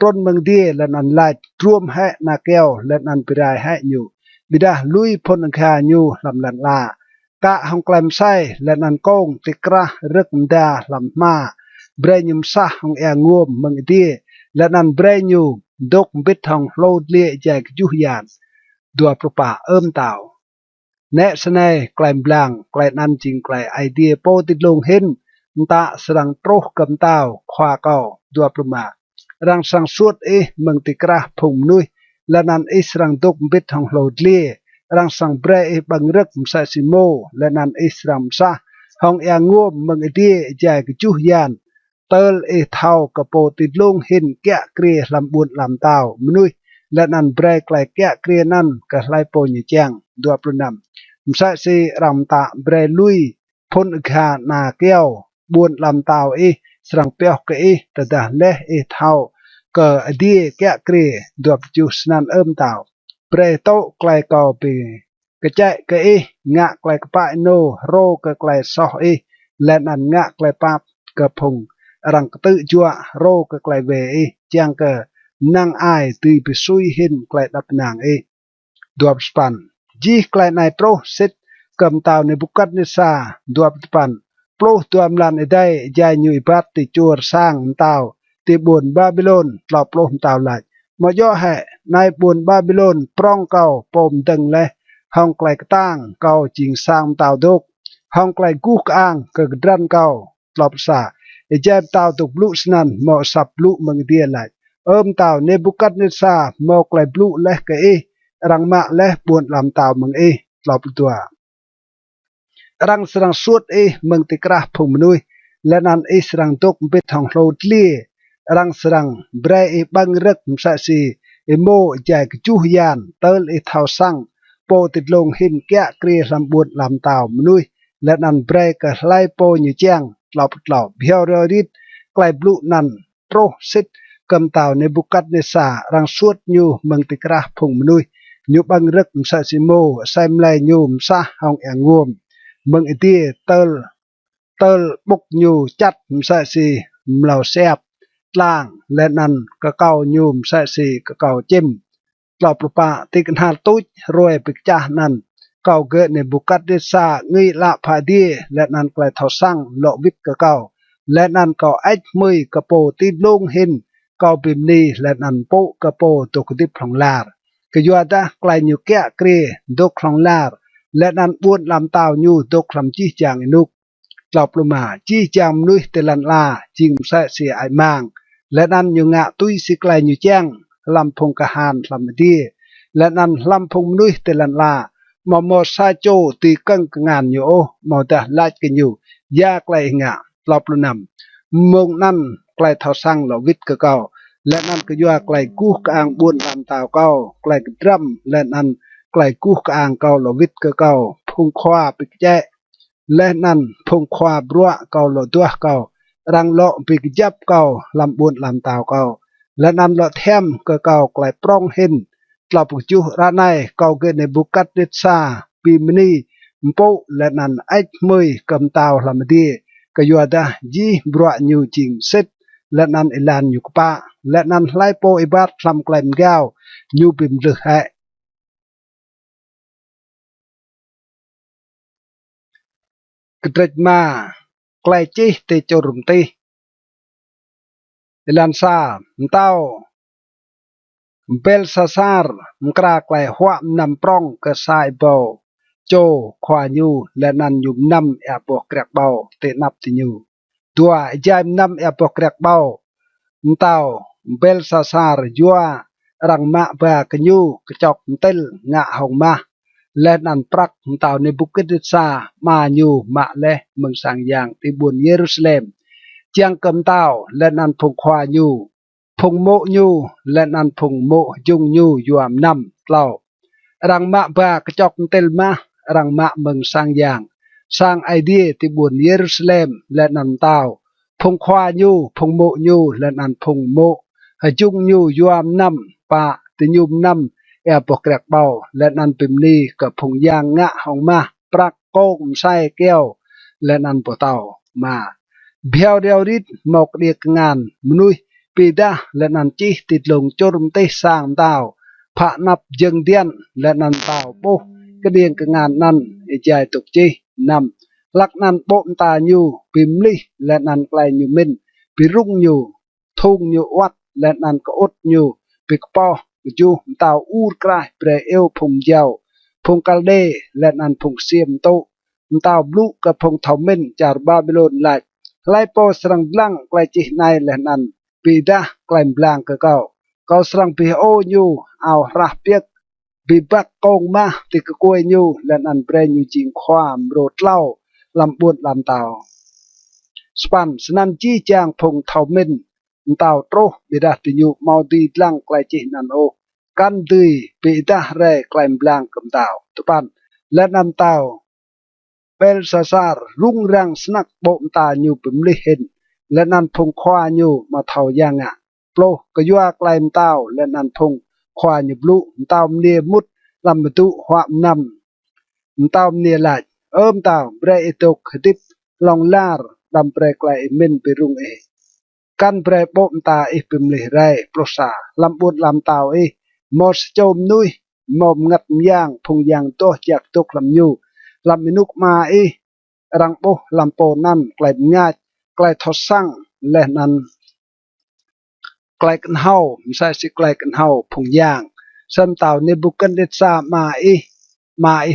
ต้นเมืองดีและนันไล่รวมให้นาแก้วและนันไปได้ให้อยู่บิดาลุยพลคาอยู่ลำลันลากะห้องแกลมไส้และนันโกงติกระรึกดาลำมาเบรยุมซะห้องแองวมเมืองดีและนันเบรยูดกบิดห้องโลดเลียแจกยุยานดัวประป่าเต่าแนะสนายไกลบลางไกลนั้นจริงไกลไอเดียโปติดลงเห็นตาสรังโตรกำเต่าขวาเก่าดัวประมารังสังสวดเมืองติกระพงนุยและนั้นสรังดกบิดของโลดเลียรังสังเบรบังรึกมซาซิโมและนั้นสรังซะห้องแองวมเมืองดีใจกจุยานเติลเท่ากระโปติดลงเห็นแกะเกลียลำบุญลำเต่ามนุยและนั้นเบรไกลแกะเกลียนั้นก็ไล่โปยแจ้งดัวประนำมซาซิรำตาเบรลุยพ้นขานนาเกี้ยวบุญลำเต่าสรังเปียวกแต่ดาเละเท่าก็ดีแกะเกลียดัวจุสนันเต่าเปรโตไกลเก่าปีกระจายก็งะไกลกปะโนโรก็ไกลซอและนั้นงะไกลปับกระพงรังกตือจัวโรก็ไกลเวจังก็นั่งอายตีไปซุยหินไกลดับนางดัวสปันจีไกลนายโตรสิทกำเต่าในบุกัดนิสาดัวสปันโปรตัวมลันได้ยายยุยบัตติจวรสร้างเต่าตีบุญบาบิโลนหลอบโปรเต่าหลาย mà do hệ nay buồn Babylon prong cầu pom từng lệ hong clay tang cầu chỉnh sang tàu đúc hong clay cú ang cơ đran cầu lọp xả để chép tàu tục lũ snan mò sập lũ mừng tia lại tàu Nebuchadnezzar mò clay lũ lệ cái răng mạ lệ buồn làm tàu mừng lọp tua răng serang suốt mừng tikrah phùng nuôi lên ăn serang tuk bít hong lô lia răng serang bre băng rực sa si mô chạy chu hiền tơ thao sang po tịt lông hin kẹ kria làm buồn làm tàu nuôi lên ăn bre cả lai po như chang lọp lọp hiao rồi đi clay blue nan pro sit cầm tàu Nebuchadnezzar răng suốt nhu mừng tikrah phùng nuôi nhu băng rực sa si mô xem lại nhu sa hong nguồm mừng tia tơ bốc nhu chặt sa si màu xẹp lang lên ăn cái cầu nhùm sai xì cái cầu chim lọp lụp bạ thì cái hạt túi rồi bị cha năn cầu ghệ này buộc cắt đi xa nghi lạ phải đi lên ăn cái thảo sang lộ vít cái cầu lên ăn cầu ếch mươi cái bồ tí lung hình cầu bìm ni lên ăn bộ cái bồ tổ cái tiếp phòng lạt cái doa ta cái nhiều kẹ kia đốt phòng lạt lên ăn buôn làm tàu nhu đốt làm chi chàng nục lọp lụp mà chi chàng nuôi từ lần là chìm sai xì ai mang lên ăn nhiều ngạ tuy xí clay nhiều chang làm phong cả hàn làm đi lên ăn làm phong nuôi từ lần là mà sa châu thì căng ngàn nhiều mà ta lại cái nhiều da clay ngạ lọp luôn nằm mông năn clay thao sang lọ vít cơ cầu lên ăn cái doa clay cú càng buôn làm tàu cầu clay cái drum lên ăn clay cú càng cầu lọ vít cơ cầu phong khoa bị chạy lên ăn phong khoa bua cầu lọ tua cầu răng lọ bị giáp cầu làm buồn làm tàu cầu lên ăn lọ thêm cơ cầu lại prong hin lọp chu ra này cầu cái này Nebuchadnezzar bimini mpo lên ăn ếch mươi cầm tàu làm đi cái doa da ji bua nhiều chỉnh set lên ăn ilan nhiều pa lên ăn lai po ibat làm klem gao nhiều bìm rực hệ cái mà klei chi te chorum ti ilan sa tao Belsasar mkra klei hua nam prong ke sai bo cho khoa nhu lên ăn nhum năm bo krek bao te nap ti nhu tua jaim năm bo krek bao tao Belsasar jua rang ma ba ke nhu ke chok tel nga hong ma lên ăn prak tao Nebuchadnezzar ma nhu ma le mừng sang yang ti buồn Jerusalem chiang cầm tao lên ăn phùng khoa nhu phùng mộ nhu lên ăn phùng mộ dung nhu yuam năm tao rang ma ba cái chọc tel ma rang ma mừng sang yang sang idea ti buồn Jerusalem lên ăn tao phùng khoa nhu phùng mộ nhu lên ăn phùng mộ dung nhu yuam năm pa ti nhum năm bọc bao lên ăn pim ni cả phùng yang ngạ hong ma prak công sai keo lên ăn bộ tàu mà biao đeo rít mọc điệt ngàn nuôi pida lên ăn chi tịt lồng chorum tê sang tàu phạ nạp dừng điên lên ăn tàu bô cái điên cái ngàn năn dài tục chi nằm lắc năn bộn tà nhu pim li lên ăn clay nhu min pi rung nhu thung nhu oát lên ăn có ốt nhu pi po chu tàu ur krai pre eo phùng giàu phùng calde lên ăn phùng xiêm tô tàu blue cả phùng thảo minh char Babylon lại lai po serang blang klai chi nai lên ăn pida klai blang ke kau serang pi o nyu ao rah piek bi bak kong ma ti ke koi nyu lên ăn pre nyu jing khwam rot lau làm buồn làm tàu span senan chi chang phùng thảo minh tàu tro bida ti nyu mau di lang klai chi nan o kan tui pida re klai blang kem tàu tupan lên ăn tàu Belsasar rung rang snak bộn tà nhu bim li hin lên ăn phùng khoa nhu mà thầu giang ạ plo cái doa claim tao lên ăn phùng khoa nhu blu tao nia mút làm tu hoạm nằm tao nia lại tao bre etok khitip long lar đam bre clay min pirung kan bre bộn tà bim li rai plosa làm buôn làm tao mos chom nuôi mom ngặt giang phùng giang to chạc tok làm nhu làm minuk ma rang po làm po nan klai ngat klai thosang le nan ไกลกันเฮาไม่ใช่สิไกลกันเฮาพงยางสันเต่าในบุกันเดซามาอี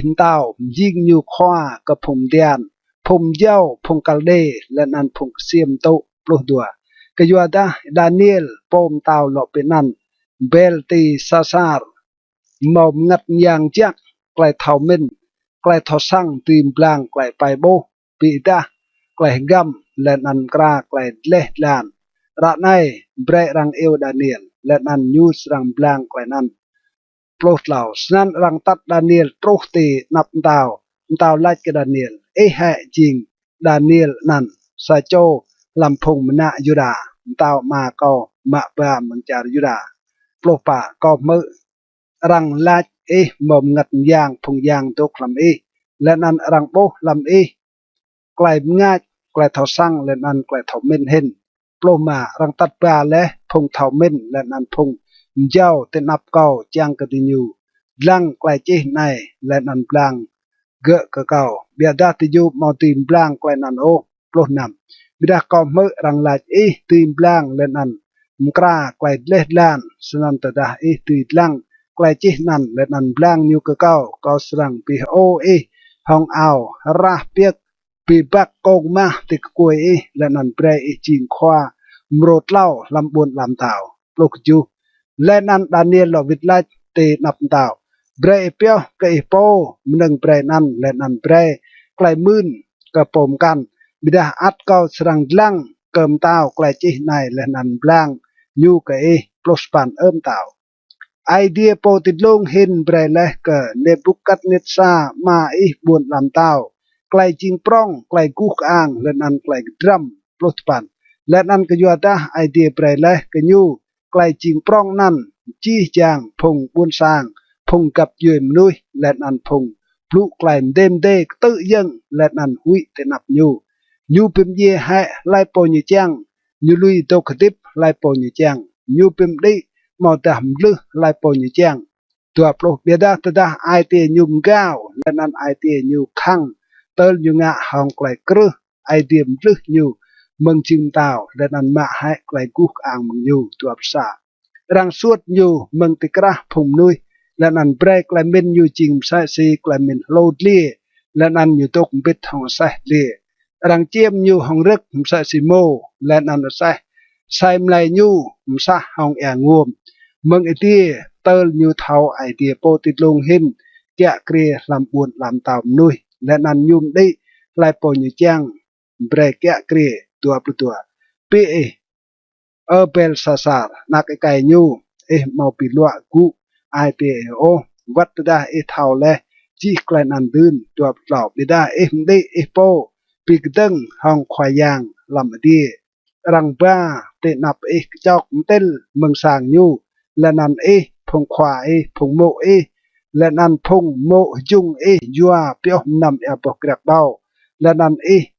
มเต่ายิงอยู่ขวากับผมเดียนผมเย้าพงกัลเดและนันพงเสียมโตปลุกดัวก็ยัวดานิเอลปมเต่าหลบไปนั่นเบลตีซาซาร์มอมงัดยางจักไกลเท่ามินไกลทอสั่งตีมปลางไกลไปโบปีตาไกลกัมและนันกราไกลเล่ลานระไนเบรรังเอวดานิเอลและนันยูสรังปลางไกลนันปลุกเหล่านั้นรังตัดดานิเอลตรุกตีนับเต่าไล่กับดานิเอลแห่จริงดานิเอลนั่นซาโจลำพงมณยุดาเต่ามาก็มาปรามังจารยุดาปลุกป่าก็มือรังลาดหม่อมงัดยางพงยางตัวลำและนันรังโบลำไกลง่ายไกลเท่าสั่งและนันไกลเท่าเม่นเห็นปลุกมารังตัดปลาและพงเท่าเม่นและนันพงเจ้าเต็นับเก่าจางกระดิยูลังไกลเจในและนันปลางเกะกะเก่าเบียดาติยูมอตีมปลางไกลนันโอปลุกนำบิดาก็มือรังลาดตีมปลางและนันมกราไกลเล็ดล้านสนันตดาตีลังไกลเจนันและนันปลางยูกะเก่าก็สรังปีโอห้องเอาราเปียกปีบักกงมาติกกวยและนันเปรจิงความรดเล่าลำบวนลำเต่าปลุกจูและนันดานิเอลวิดไลเตนับเต่าเปรเปียวเปรโปมนึงเปรนันและนันเปรไกลมื่นกระปมกันบิดาอัดเก่าสรังลังเกิมเต่าไกลจีในและนันบลางยูกะปลุกปันเต่าไอเดียโปติดลงเห็นเปรเลกเนบุกัดเนตซามาบวนลำเต่าไกลจิงปร้องไกลกุกอ่างและนันไกลดรัมปลุกปันและนันก็ยัวดาไอเดียเปรเลกยูไกลจิงปร้องนั่นจี้จางพงบุญสร้างพงกับยืมนุยและนันพงปลุกไกลเดมเดกตื้อยังและนันหุยเตนับยูพิมเยให้ไลปอญิจังยูลุยตกดิบไลปอญิจังยูพิมดีมอตามลือไลปอญิจังตัวปลุกเบียดาตดาไอเตียยุมก้าวและนันไอเตียยูขังเติลยูงะหองไกลกรึไอเดียมลึกยูมึงจิงเต่าและนันมาให้ไกลกุกอ่างมึงยูตัวภาษารังสวดยูมึงติกระพงนุยและนันเบรกไกลเมนยูจิงใส่ซีไกลเมนโลดเลียและนันยูตกบิดหองใส่เลียรังเจียมยูหองเร็กใส่ซิโมและนันใส่มลายยูใส่หองแองวมมึงไอเดียเติลยูเทาไอเดียโปติดลงหินแกะเกลียลำบวนลำเต่านุยและนันยุมได้ไลปอยูจังเบรกแกะเกลียตัวปตัวปีเปลซาซาร์นักไกยูมาปิลวะกูไอเตโอวัดดาเทาเลจีไกลนันดืนตัวเปล่าบิดามได้โปปีกดึงห้องควายางลำดีรังบ้าเตนับจอกเต้นเมืองสางยูและนันพงควาพงโมและนันพงโมจุงยัวเปียวนำปกระเบาและนัน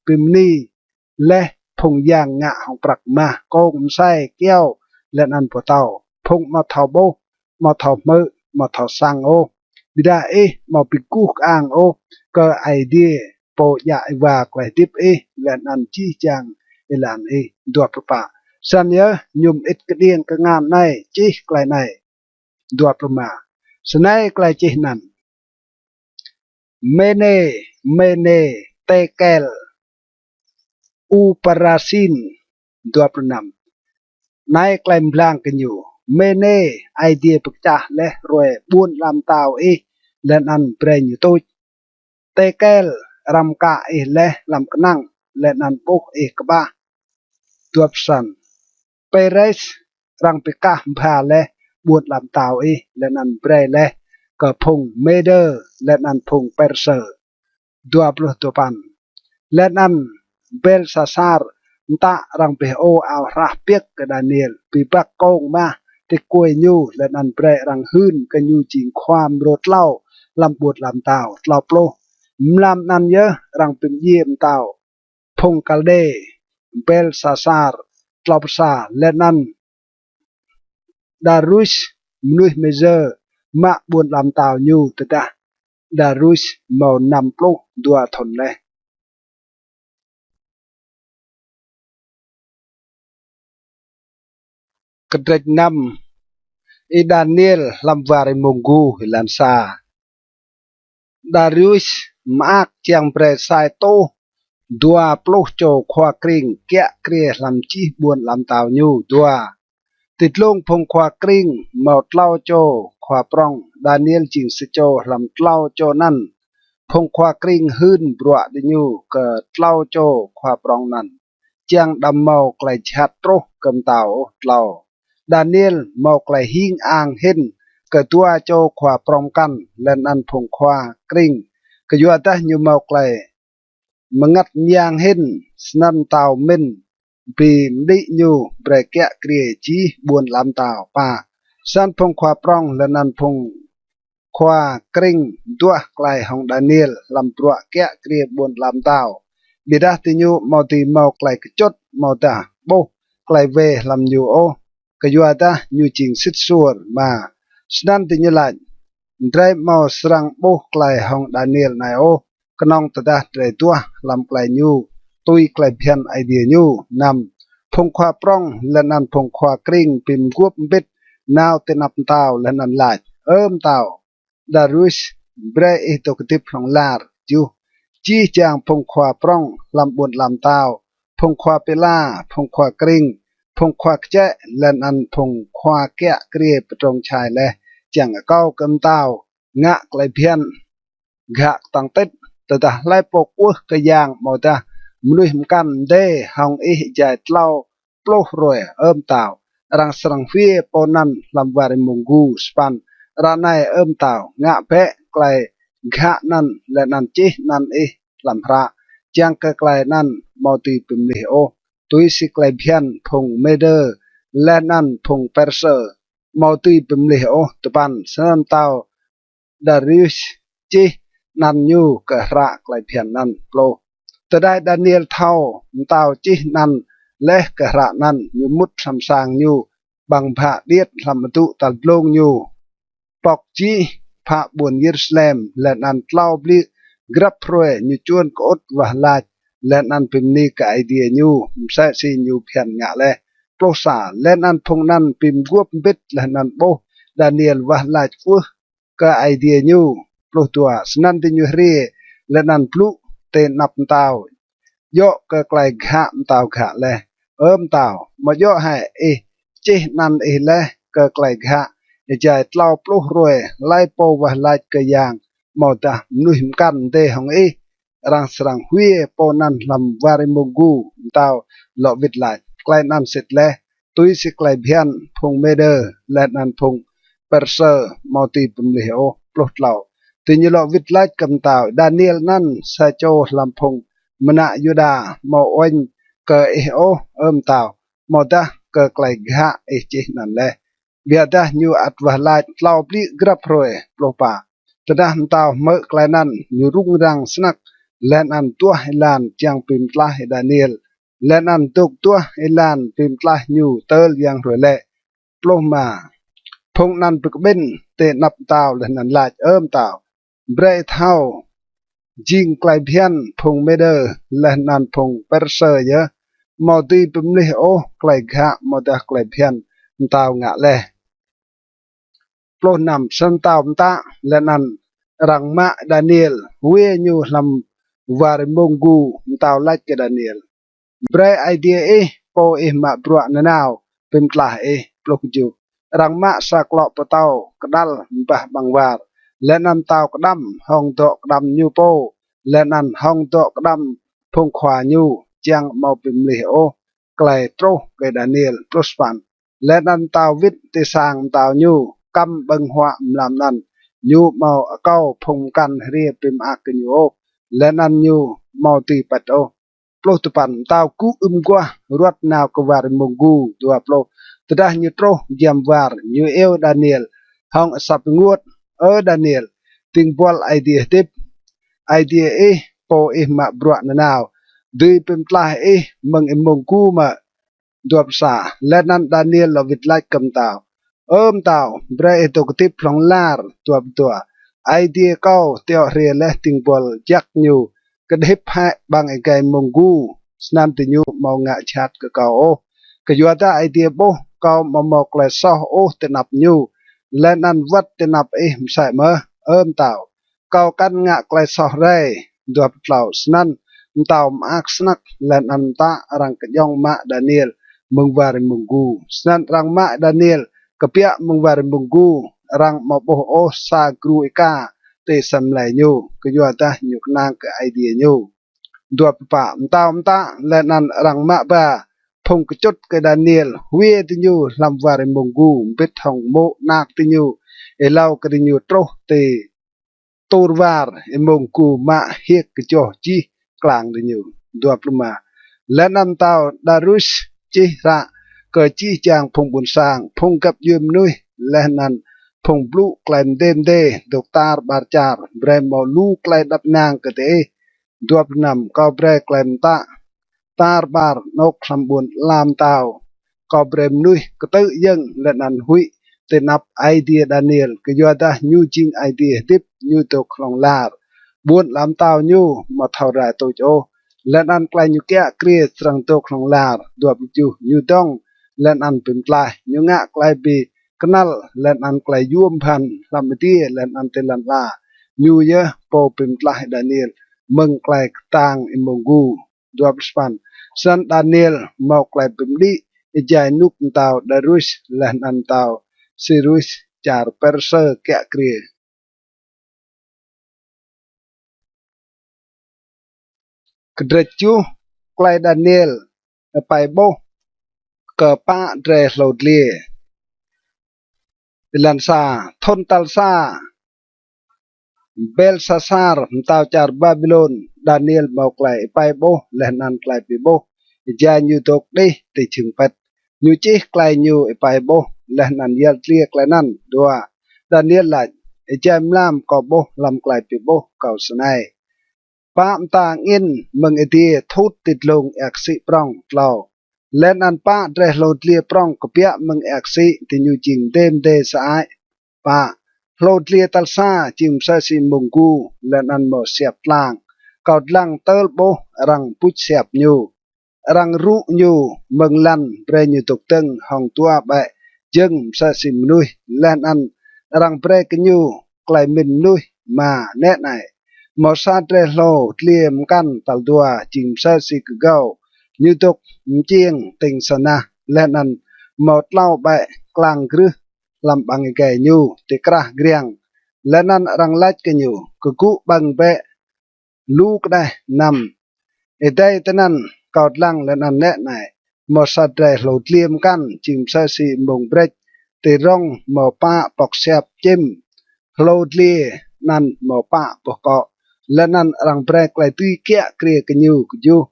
ปิมนีและพงยางงะของปรักมาโกงไส้แก้วและนันปวเตาพงมาเทาโบมาเทามือมาเทาสังโอบิดามาปิกูกอ่างโอก็ไอเดียโปยาว่าไกลทิปและนันจี้จังหลานดัวประปาสัญญายุมอิดกระเดียงกระงานในจี้ไกลในดัวประมาสนัยไกลจีนันเมเนเตเกลอูปราซินดัวประนำนายไกลบลางกันอยู่เมเนไอเดียปกจ่าและรวยบุญลำเตาและนันเปรย์อยู่ตุเตเกลรำกาและลำกนังและนันปุกกบ้าตัวสันเปเรสรังปิกาพาและบวชลำเตาและนันเปรและก็พงเมเดอร์และนันพงเปอร์เซอร์ดัวปลุกตัวปันและนันเบลซาซาร์ตะรังเปโอเอาราเปียกกระดานิเอลปีบักโกงมาติกวยยูและนันเปรรังหืนกันยูจิงความโรดเล่าลำบวชลำเตาเล่าโปรลำนันเยอะรังเป็นเยี่ยมเตาพงกัลเดเบลซาซาร์กลอบซาและนันดารุชมนุษย์เมเจอร์มาบวนลำเตายูตะดารุชมานำปลุกดัวทนเลย กระเดกนำอีดานิเอลลำวาริมงกูฮิลันซาดาริอุสมาร์กเจียงเปรสายโตดัวปลุกโจควากริงเกะเกรียลำจีบวนลำตาวยูดัวติดลงพงควากริงเมาเล่าโจควาปรองดานิเอลจิงสโจลำเล่าโจนั่นพงควากริงหืนบรัวดิยูเกิดเล่าโจควาปรองนั่นเจียงดำเมาไกลชัดโตกำเต่าเล่าดานิเอลเมาไกลหิงอ่างเห็นเกิดตัวโจควาปรองกันและนั่นพงควากริงก็อยู่แต่ยูเมาไกลmengat nyang hin snan tàu min bị đi nhu bè kẹ kria chi buồn làm tàu pa san phong khoa prong lần nan phong khoa kring tua klai hong Daniel làm prua kẹ kria buồn làm tàu bị đa ti nhu mau ti mau klai chốt mau ta bo klai về làm nhu o cái dua ta nhu ching sit suor mà snan ti nhu lại drai mau serang bo klai hong Daniel nai oขนองตะดาเตรตัวลำไกลยูตุยไกลเพียนไอเดียยูนำพงควาปรองและนันพงควากริงปิมกวบบิดนาวเตนับเต้าและนันลายเต้าดารุสเบรอิตกติพของลาร์จูจีจางพงควาปรองลำบนลำเต้าพงควาเปล่าพงควากริงพงควาเจและนันพงควาแกะเกรียปตรงชายและจังเก้ากำเต้างะไกลเพียนกะตังเต็ดแต่ถ้าไล่ปกวัวก็ยังมอตามนุษย์กันเดหองอีใจเล่าปลุกรวยเต่ารังสรังฟีปนันลำวาริมงกูสปันรานายเต่างะเปะไกลกะนันและนันจีนันลำพระจังไกลนันมอตีปิมลิโอตุยสิไกลเพียนพงเมเดอร์และนันพงเปอร์เซอร์มอตีปิมลิโอตปันสนันเต่าดาริชจีนันยูกะระไกลเพียนนันโปรแต่ได้ดานิเอลเท่าเต่าจีนันและกะระนันยูมุดสำสางยูบังพระเดียดลำตุตัดลงยูปอกจีพระบุญเยรูซาเล็มและนันเล่าบลิกรับพรวยยูจวนกอดวะลาดและนันพิมนีกับไอเดียยูมใส่ซียูเพียนงะและโปรสาและนันพงนันพิมกวบบิดและนันโบดานิเอลวะลาดฟัวกับไอเดียยูปลุกตัวสนันติญูเรียและนันปลุกเตนับเต่าโยกก็ไกลขะเต่าขะเลยเต่ามาโยให้จีนันเลยก็ไกลขะใจเต่าปลุกรวยไล่โปวะไล่ก็ยางมอตานุ่มกันเดของรังสรังหุยโปนันลำวาริมกูเต่าหลอกวิดไล่ไกลนันเสร็จแล้วตุยสิไกลเพียนพงเมเดอร์และนันพงเปอร์เซอร์มอตีปุ่มเหลวปลุกเหล่าติญลวิทไลกำตาวดานิเอลนั่นซาโจลำพงมณยูดาโมออนเกโอตาวโมตาเกไกลกะจีนั่นแหละเบียดายูอัดวะไลเล่าปลีกรับรวยปลปาตดาตาวเมื่อไกลนั้นยูรุ่งรังสนักและนันตัวฮิลานจังปิมตลาฮิดานิเอลและนันตุกตัวฮิลานปิมตลายูเตอร์ยังรวยเละปลมาพงนันปึกบินเตนับตาวและนันลาเต่าเบรเท่าจิงไกลเพียนพงเมเดอร์และนันพงเปอร์เซอร์เยอะมอตีปิมลิโอไกลกะมอตาไกลเพียนตาวงะเลโปรนำสันตาวตาและนันรังมะดานิเอลเวญูลำวาริมงกูตาวไลกดานิเอลเบรไอเดียโปมาบรัวนาวเป็นกลาปลุกจูรังมะสักลอปเตากระดัลบะบังวาร์และนันเต่ากระดำห้องโตกระดำยูโปและนันห้องโตกระดำพงขวายูจังมาปิมลิโอไกลโตรเกดานิเอลโปรสปันและนันเต่าวิทติสางเต่ายูกำบังหัวมลำนันยูมาเก้าพงกันเรียปิมอากิยูโอและนันยูมาตีปัดโอโปรตุปันเต่ากุกว่ารวดนาวกวาริมงกูตัวโปรตดายูโตรยามวาร์ยูเอลดานิเอลห้องสับงวดดานิเอลติงบอลไอเดียทิปไอเดียโปมาบรัวนาวดูเป็นปลายมังมงกูมาดวบสาและนันดานิเอลวิทไลกำตาวเต่าเบรตกติพลองลาร์ตัวไอเดียเก้าเตียวเรียและติงบอลยักยูกระดิบให้บางไอไกมงกูสนันติญูมองงะชัดกะเก่า cái giờ ta idea bố cao mà một lại sau ô tên nạp nhu lên ăn vắt tên nạp im sai mơ tàu cao căn ngạc lại sau đây đuổi tàu snan tàu mak snack lên ăn ta răng cái dòng mạ Daniel mừng vào mừng gu snan răng mạ Daniel kepia mừng vào mừng gu răng mà bố ô sa gru ika te sam lại nhu cái giờ ta nhục nang cái idea nhu đuổi pa tàu ta lên ăn răng mạ ba phong cái chốt cái Daniel huê tin nhu làm vào mừng gu biết hồng mộ nạc tin nhu elau cái nhu trâu te tor var mong gu mạ hiếc cái chỗ chi klang tin nhu đuổi mà lên ăn tàu darus chi ra cờ chi chàng phong buồn sang phong gặp yếm nuôi lên ăn phong blue klein đêm đê độc tar bar char bre mò lu klein đập nang cái thế đuổi nằm cao bre klein ta tar bar nok sambun lam tàu có brem nuôi cái tự dân lên ăn hui tên nắp idea Daniel cái do ta nhu chinh idea tiếp nhu tục lòng là buôn làm tàu nhu mà thầu ra tôi cho lên ăn клай nhu kia kia sang tục lòng là đuổi chu nhu dong lên ăn pin клай nhu ngã клай bị canal lên ăn клай yum pan làm tia lên ăn tên lần là nhu ye po pin клай Daniel mừng клай tang imongu đuổi span san Daniel mau klai pemdi ijai nuk tau darus lan an tau sirus char perse kya kria kedrechu klai Daniel pai bo ke pa dre lodlie lan sa thon tal sa Belsasar tau char Babylon Daniel mau klai pai bo lan an klai pi bo ja nyu tok đi ti chừng pet nyu chi klai nyu pai bo lan an yal tlia klai nan dua Daniel la jam lam ko bo lam klai pi bo kau snai pa ta ngin meng etie thut tit long aksi prong tlau lan an pa dre lo tlia prong ko pia meng aksi ti nyu ching dem de sai pa lo tlia tal sa chim sa si mong gu lan an mo siap lang kau lang tel bo rang puch siap nyu rang ru nyu mừng lăn pre nyu tục tưng hong tua bẹ dưng sa sim nuôi lan ăn rang pre cái nyu klai min nuôi mà nét này mò sa tre lo liềm căn tal tua chim sa si cứ gao nyu tục chiêng tình sana lan ăn một lau bẹ klang grư làm bằng cái nyu te kra griang lan ăn rang lách cái nyu cứ cụ bằng bẹ lu cái đây nằm ở đây tên ăn cọt lăng lên ăn nét này một sạt rẻ lột liêm căn chìm sa xì mông brech tì rong mò pa bọc xẹp chim lột lia năn mò pa bọc cọ lên ăn răng brech lại tuy kia kia cái nhiều cái du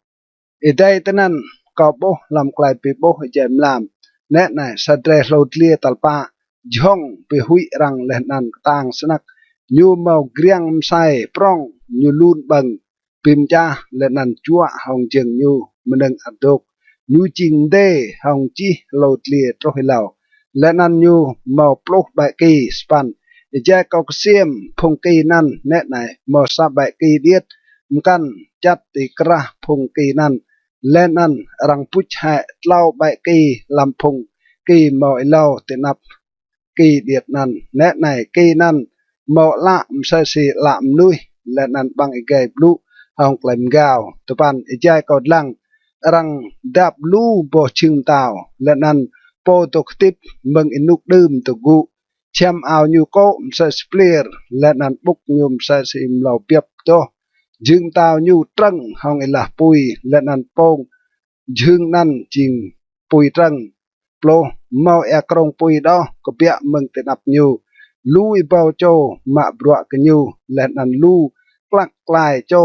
ở đây tên ăn cọ bố làm lại bị bố chém làm nét này sạt rẻ lột lia tal pa jong bị hui răng lên ăn tang snack nhu màu griang sai prong nhu lun bằng pim cha lên ăn chua hồng trường nhu mình adok nhu ching de hồng chi lột lia trôi lào lên ăn nhu màu plok bại kỳ span ja cọc xiêm phong kỳ nan nét này màu sa bại kỳ điết căn chặt tì kra phong kỳ nan lên ăn răng puch hại lau bại kỳ làm phong kỳ mọi lau tì nắp kỳ điệt nan nét này kỳ nan màu lạm sa si lạm nuôi lên ăn bằng cái blue hong klem gao tupan ijai kod lang rang dap lu bo ching tao lên ăn po tok tip mừng inuk đơm to gu cham ao nhu ko sa splir lên ăn buk nhum sa sim lau piep to jing tao nhu trăng hong ila pui lên ăn pong jing nan ching pui trăng plo mau e krong pui đó ko pia mừng te nap nhu lui bao cho ma brua ke nhu lên ăn lu klak klai cho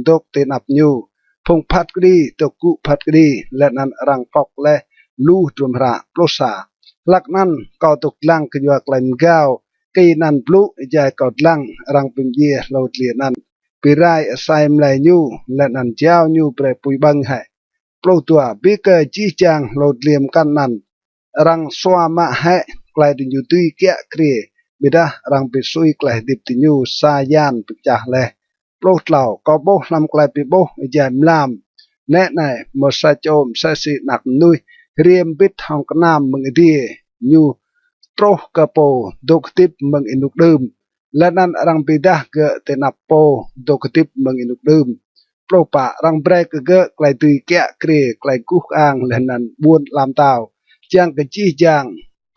dok te nap nhu phong phat kdi to ku phat kdi lên ăn rang pok le lu trum ra plosa lak nan kau tuk lang ke yak len gao ke nan plu ja kau lang rang pim ye lo tli nan pirai asaim lai nhu lên ăn chao nhu pre pui bang hai plo tua bi ke chi chang lo tliam kan nan rang swa ma hai klai du nhu tui kya kri bida rang pi sui klai dip ti nhu sa yan pecah le plo tlau ko bo lam klai pi bo jam lam nét này một sa chôm sa si nặc nuôi เรียมบิดห้องกน้ำมึงเดียยูโตรกะโปดกติบมึงอินุกดื่มและนั้นรังปิดาเกะเตนับโปดกติบมึงอินุกดื่มโปรปะรังเบรกเกะไกลตุยแกะเกรไกลกุกอ่างและนั้นบวนลามตาวจางกะจี้จาง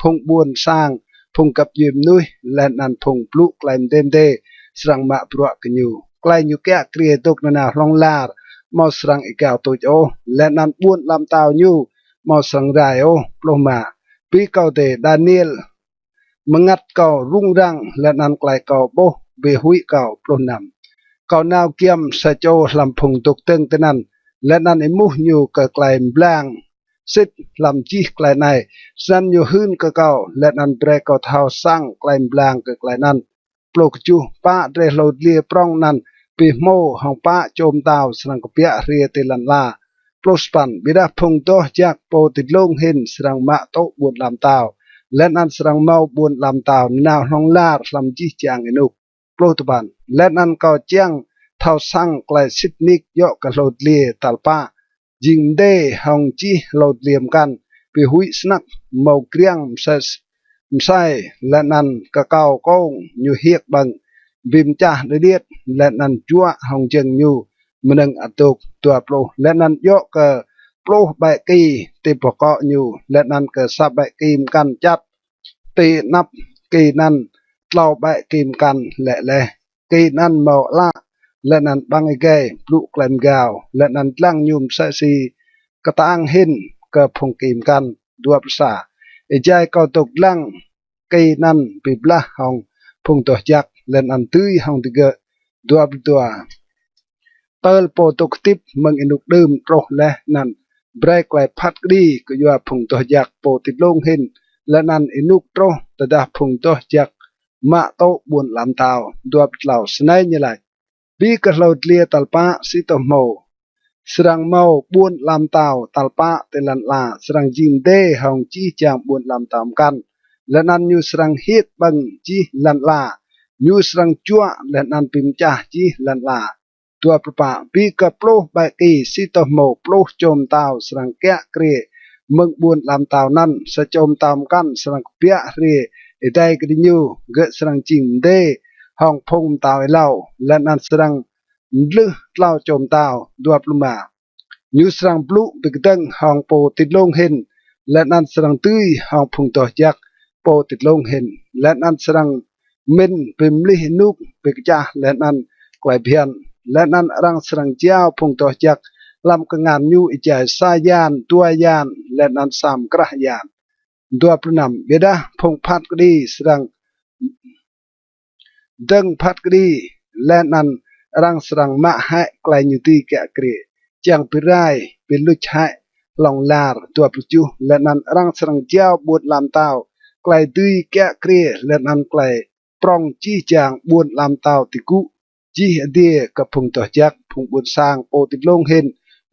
พงบวนสร้างพงกับยืมนุยและนั้นพงปลุกไกลเต็มเดสรังมะปรวกันอยู่ไกลอยู่แกะเกรตกนานาลองลาร์มอสรังอีกาวตัวโอและนั้นบวนลามตาวอยู่มอสรังไรโอโปรมาปีเกาเตดานิเอลmengat kau rungrang lenan klai kau boh behui kau plonam kau nau kiam sajo lampung tuk teng tenan lenan imuh nyu ke klai blang sit lam chi klai nai san nyu hun ke kau lenan bre kau thau sang klai blang ke klai nan plok chu pa dre lo lie prong nan pi mo hong pa chom tao sang ko pia ria te lan la plospan bida phung to jak po tit long hin sang ma to buat lam taoและนั้นสรังเมาบุญลำตาวนาวน้องลาดลำจีจางอินุกโปรตุบันและนั้นก็เจียงเท่าสั่งไกลสิดนิกยกกระโดดเลียตัลป้ายิงเด้หองจีโหลดเลียมกันไปหุยสนักเมาเกรียงมใส่และนั้นก็เก่าก้งอยู่เฮียกบังบิมจ่าเดียดและนั้นจั่วหองเจียงอยู่มันนึงอัตุกตัวโปรและนั้นยกก็โปรใบกีติปเกาะอยู่และนั้นก็สับใบกีมกันจัดตีนับกีนั้นเล่าใบกีมกันและกีนั้นเมาละและนั้นบางไอเกยปลุกแกลมกาวและนั้นตั้งยุมเสซีกระตังหินก็พงกีมกันด้วยภาษาไอใจก็ตกลังกีนั้นปีบละหองพงตัวยักและนั้นตื้อหองติเกด้วยตัวเปิลโปตกติบมึงอินุกดื่มโตรและนั้นเบรกไกลพัดดีก็อยู่พงตัวยักโปติดลงหินและนั้นอินุกโตรแต่ดาพงตัวยักมาโตบุญลำตาวด้วยเหล่าสไนนี่แหละบีกระโดดเลียตัลปะสิตโมสรังเมาบุญลำตาวตัลปะเตลันลาสรังจิมเดหองจีจางบุญลำตามกันและนั้นยูสรังฮิตบังจีลันลายูสรังจัวและนั้นปิมจ่าจีลันลาตัวประปาปีกระโปรใบกีสิตโมโปรโจมตาวสรังแกะเกรมึงบุญลำตาวนั้นสะโจมตามกันสรังเปียเรได้กระดิยูเกสรังจิมเดห้องพงตาวเล่าและนั้นสรังลึเล่าโจมตาวด้วยปลุมายูสรังปลุบิกดังห้องโปติดลงเห็นและนั้นสรังตื้อห้องพงตัวยักโปติดลงเห็นและนั้นสรังมินปิมลินุกบิกจ่าและนั้นกวายเพียนและนั้นรังสรังเจ้าพงตัวยักลำกงานยูอิจายสายานตัวยานและนั้นสามกระยานด้วยปนำเบดาพงพัดกดีสรังดังพัดกดีและนั้นรังสรังมะให้ไกลอยู่ที่แกะเกรจังปิไรเป็นลุชให้ลองลาร์ตัวประจุและนั้นรังสรังเจ้าบวชลำเต้าไกลตุยแกะเกรและนั้นไกลปรองจี้จางบวชลำเต้าติกุจี้เดียกับพงตัวยักพงบวชสร้างโปติดลงเห็น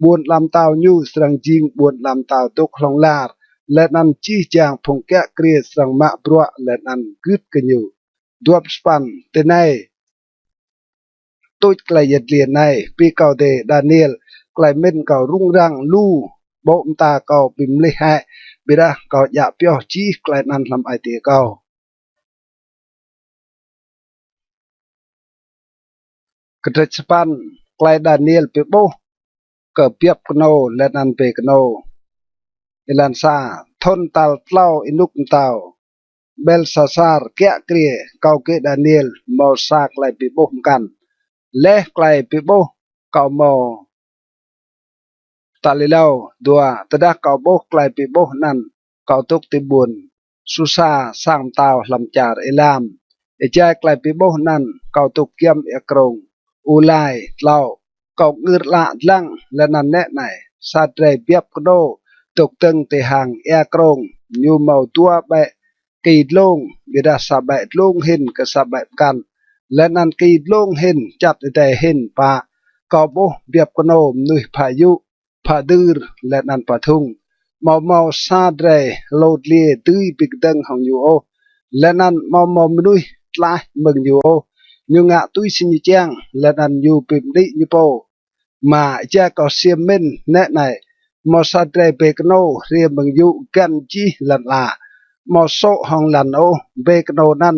บวชลำเต้ายูสรังจิงบวชลำเต้าตกลองลาร์และนั้นจี้จางพงแกะเกรสังมะบรัวและนั้นกึดกันอยู่ด้วยสปันเตไนตุยไกลยัดเลียนในปีเก่าเดดานิเอลไกลเม่นเก่ารุ่งรังลู่โบมตาเก่าปิมลิแฮบิดาเก่าหยาเปียวจี้ไกลนั้นลำไอเตียเก่ากระสปันไกลดานิเอลเปียโบเกิดเปียบกโนและนั้นเปกโนเอลันซาทนตัลเล่าอินุกเต้าเบลซาซาร์แกะเกรียเก่าเกดานิเอลมอซาไกลเปียโบเหมือนกันและไกลเปียโบเก่าโมตาลิเลาดัวตะดาเก่าโบไกลเปียโบนั้นเก่าตุกติบุญสุซาสร้างเต้าลำจาร์เอลามเอใจไกลเปียโบนั้นเก่าตุกเกียมเอกรงอูไลเล่าเก่าเงือละลังและนั้นแน่ไหนซาเตรเปียบกโดตกตึงเตหังเอกรงยูเมาตัวเบะกีดลงบิดาสะเบะลงเห็นกับสะเบะกันและนั้นกีดลงเห็นจัดแต่เห็นปะกอบโบเบียบกโนมนุยพายุพาดือและนั้นปะทุงเมาซาเดรโลดเลียตื้อปิกดังของยูโอและนั้นเมามนุยลายเมืองยูโอยูงะตุ้ยสิญญแจงและนั้นยูปิมดิยูโปมาแจก็เสียมินแน่ไหน mò sa tre bê nô ria mừng dụ gan chi lần là mò sộ hong lần ô bê nô nan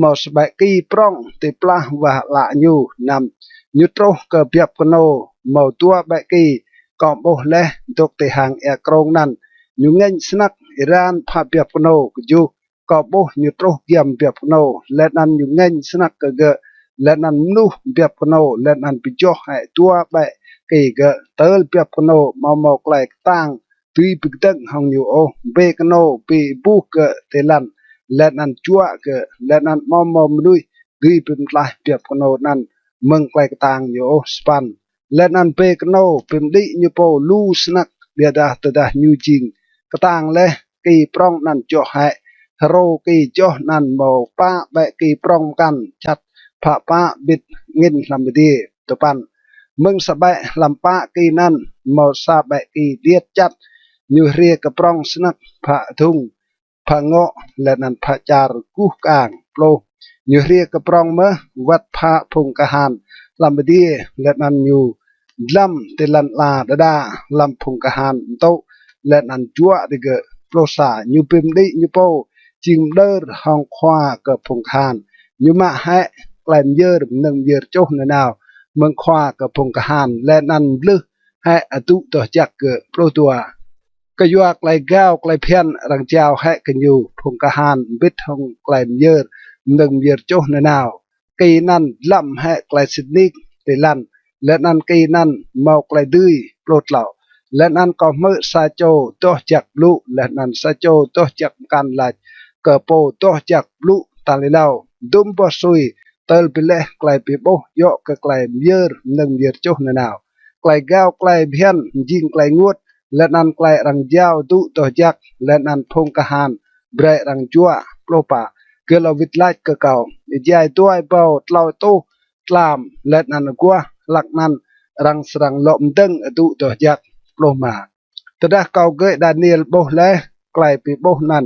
mò sbẹ kỳ prong tê pla và lạ nhu nằm nhu trô cờ biệp nô mò tua bẹ kỳ còn bô lê tục tê hàng e krong nan nhu ngân snack Iran pha biệp nô ju có bô nhu trô giam biệp nô lên ăn nhu ngân snack cờ gợ lên ăn nu biệp nô lên ăn bị cho hai tua bẹ kỳ gợ tớ biệp nô mò mò lại tang tuy bị tận hong nhu ô bê nô bị bu gợ tê lần lên ăn chua gợ lên ăn mò mò nuôi tuy bị lại biệp nô nan mừng lại tang nhu span lên ăn bê nô bị đi nhu po lu snack bia dah tedah nhu jing ketang leh kỳ prong nan cho hai ro kỳ cho nan mò pa bẹ kỳ prong kan chặt pha pa bit ngin làm đi to pan mừng sa bẹ làm pa kỳ nan mò sa bẹ kỳ diet chặt như ria cái prong snack pha thung pha ngọ lên nan pha char cu kang plo như ria cái prong mơ vật pha phung cả han làm đi lên nan nhu lam te lan la da lam phung cả han to lên ăn chúa thì cái prosa như pim đi như po chim đơ hong khoa cái phung khan như mà hệ làm dơ nâng dơ chỗ nào mừng khoa cái phung khan lên ăn lư hệ tụ tổ chặt cái protua cái yuak lại gao lại phiền rằng chào hệ cái nhiều phung khan biết hong làm dơ nâng dơ chỗ nào cây năn làm hệ lại sinh để lăn lên ăn cây năn màu lại đuôi lột lẩu lên ăn có mỡ sa châu to chặt lụ lên ăn sa châu to chặt can lại cờ po to chặt lụ ta lấy lao đum po sui tơ bile lại bị bố yo cái lại mier nâng mier chỗ nào lại gao lại biên jing lại nguột lên ăn lại răng dao tụ to chặt lên ăn phong cả hàn bre răng chua lopa cái lo vịt lại cái cầu dài tuai bao lau tu làm lên ăn qua lạc nan răng serang lom deng tụ to chặt loma tedah kau ge Daniel boh le klai pi boh nan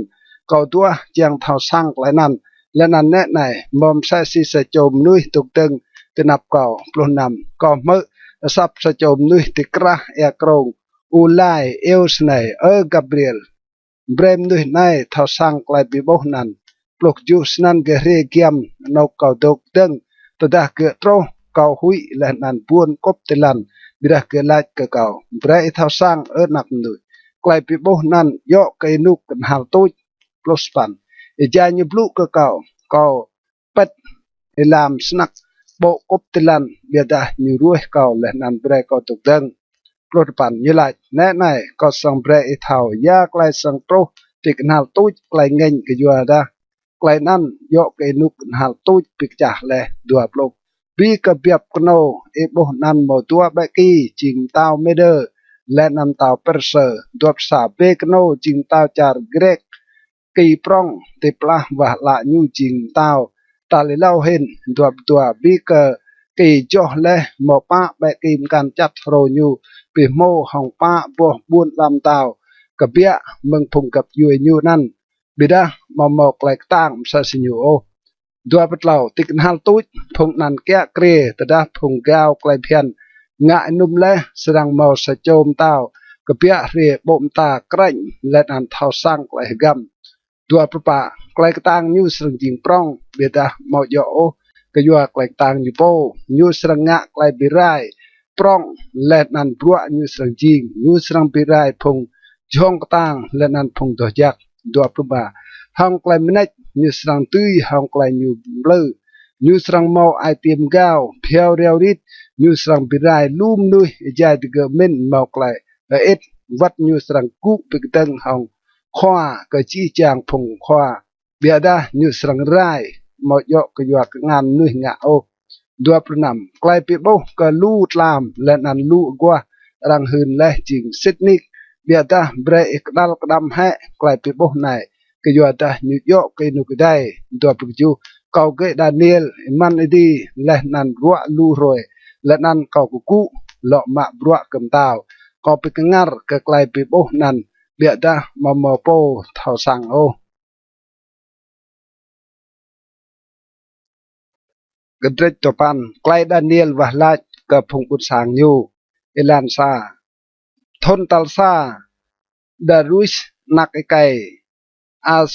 kau tua chiang thao sang klai nan le nan ne nai mom sa si sa chom nui tuk teng tenap kau plo nam kau mơ sap sa chom nui ti kra e krong ulai eus nai Gabriel brem nui nai thao sang klai pi boh nan plok jus nan ge re kiam no kau tuk teng tedah ge tro kau hui le nan buon kop telan bidah ke laj ke kau brai thao sang nap nui klai pi boh nan yo ke nuk kan hal tu plus pan e ja nyu blu ke kau pet elam snak bo kop telan bidah nyu ruih kau le nan brai kau tuk deng plus pan nyu laj ne nai kau sang brai thao ya klai sang pro ti kan hal tu klai ngeng ke yua da klai nan yo ke nuk kan hal tu pik chah le dua blok bi ka biap kono e boh nan mo tua ba ki ching tao meder le nan tao perser duap sa be kono ching tao char grek ki prong te pla wa la nyu ching tao ta le lau hen duap tua bi ka ki jo le mo pa ba ki kan chat ro nyu pi mo hong pa bo buôn lam tao ka bia mừng phùng gặp yu nyu nan bida mo mo klek tang sa sinyu o dua petlau tikin hal tuj phung nan kya kre tada phung gao klai phian ngại num le sedang mau sa chom tao kepia re bom ta kranh let an thao sang klai gam dua pepa klai tang nyu sreng jing prong beta mau yo o ke yua klai tang nyu po nyu sreng nga klai birai prong let nan brua nyu sreng jing nyu sreng birai phung jong tang let nan phung do jak dua pepa hang klai menek như srang tươi hong klai như bleu như srang mau ai tiêm gao phiao reo rít như srang birai lum nuôi jai de men mau klai et wat như srang ku pikten hong khoa ka chi chang phung khoa bia da như srang rai mau yo ka yo ka ngan nuôi nga o dua pranam klai pi bo ka lu tlam len an lu gwa rang hun le jing sydney bia da bre ikdal kadam he klai pi bo nai ke yo ta nyu yo ke nu ke dai do pju kau ke Daniel man di leh nan rua lu roy le nan kau ku lo ma brua kem tao kau pe kengar ke klai pe boh nan bia da ma mo po thao sang o gedret topan klai Daniel wah laj ke phung ut sang nyu elan sa ทนตัลซาดารุสนักไกอาส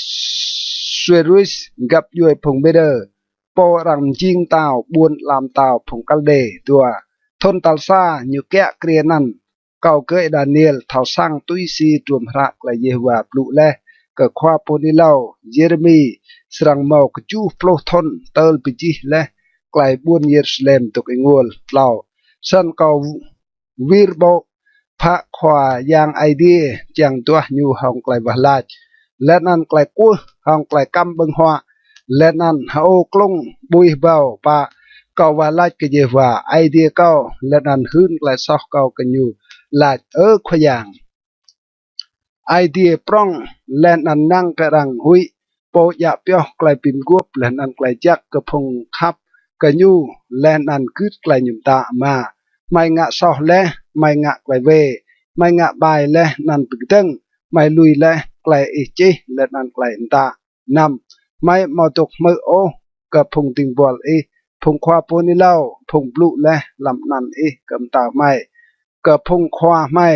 เวรุสกับยวยพงเบเดอร์ปอรังจิงตาวบวนลามตาวพงกัลเดตัวทนตัลซาอยู่แกะเกรียนันเก่าเกยดาเนียลเท่าสร้างตุยซีรวมพระกลายเยวาปลุและก็คว้าปนิเลาเยเรมีสรังเมากจูโปลทนเตลปิจิและกลายบวนเยรูซาเล็มตกงวลเล่าสันเกาวีรโบพระขวายางไอเดียจังตัวอยู่ห้องไกลบาลาดและนั่นไกลกู้ห้องไกลกำบังหัวและนั่นเฮากลงบุยเบาปะเกาวาลาดกเยวาไอเดียเก้าและนั่นหื้นไกลซอกเก้ากันอยู่ลาดขยางไอเดียปร้องและนั่นนั่งกระรังหุยโปยะเปียวไกลปินกวบและนั่นไกลจักกระพงคับกันอยู่และนั่นคืดไกลยุมตามาไม่งะซอและไม่งะไกลเวไม่งะบายและนั่นปึกตึงไม่ลุยและไกลอิจิและนั่นไกลอินตานำไม่มาตกมือโอกระพงติงบอลพงควาปนิเล่าพงบลุและลำนันกำตาไม่กระพงควาไม่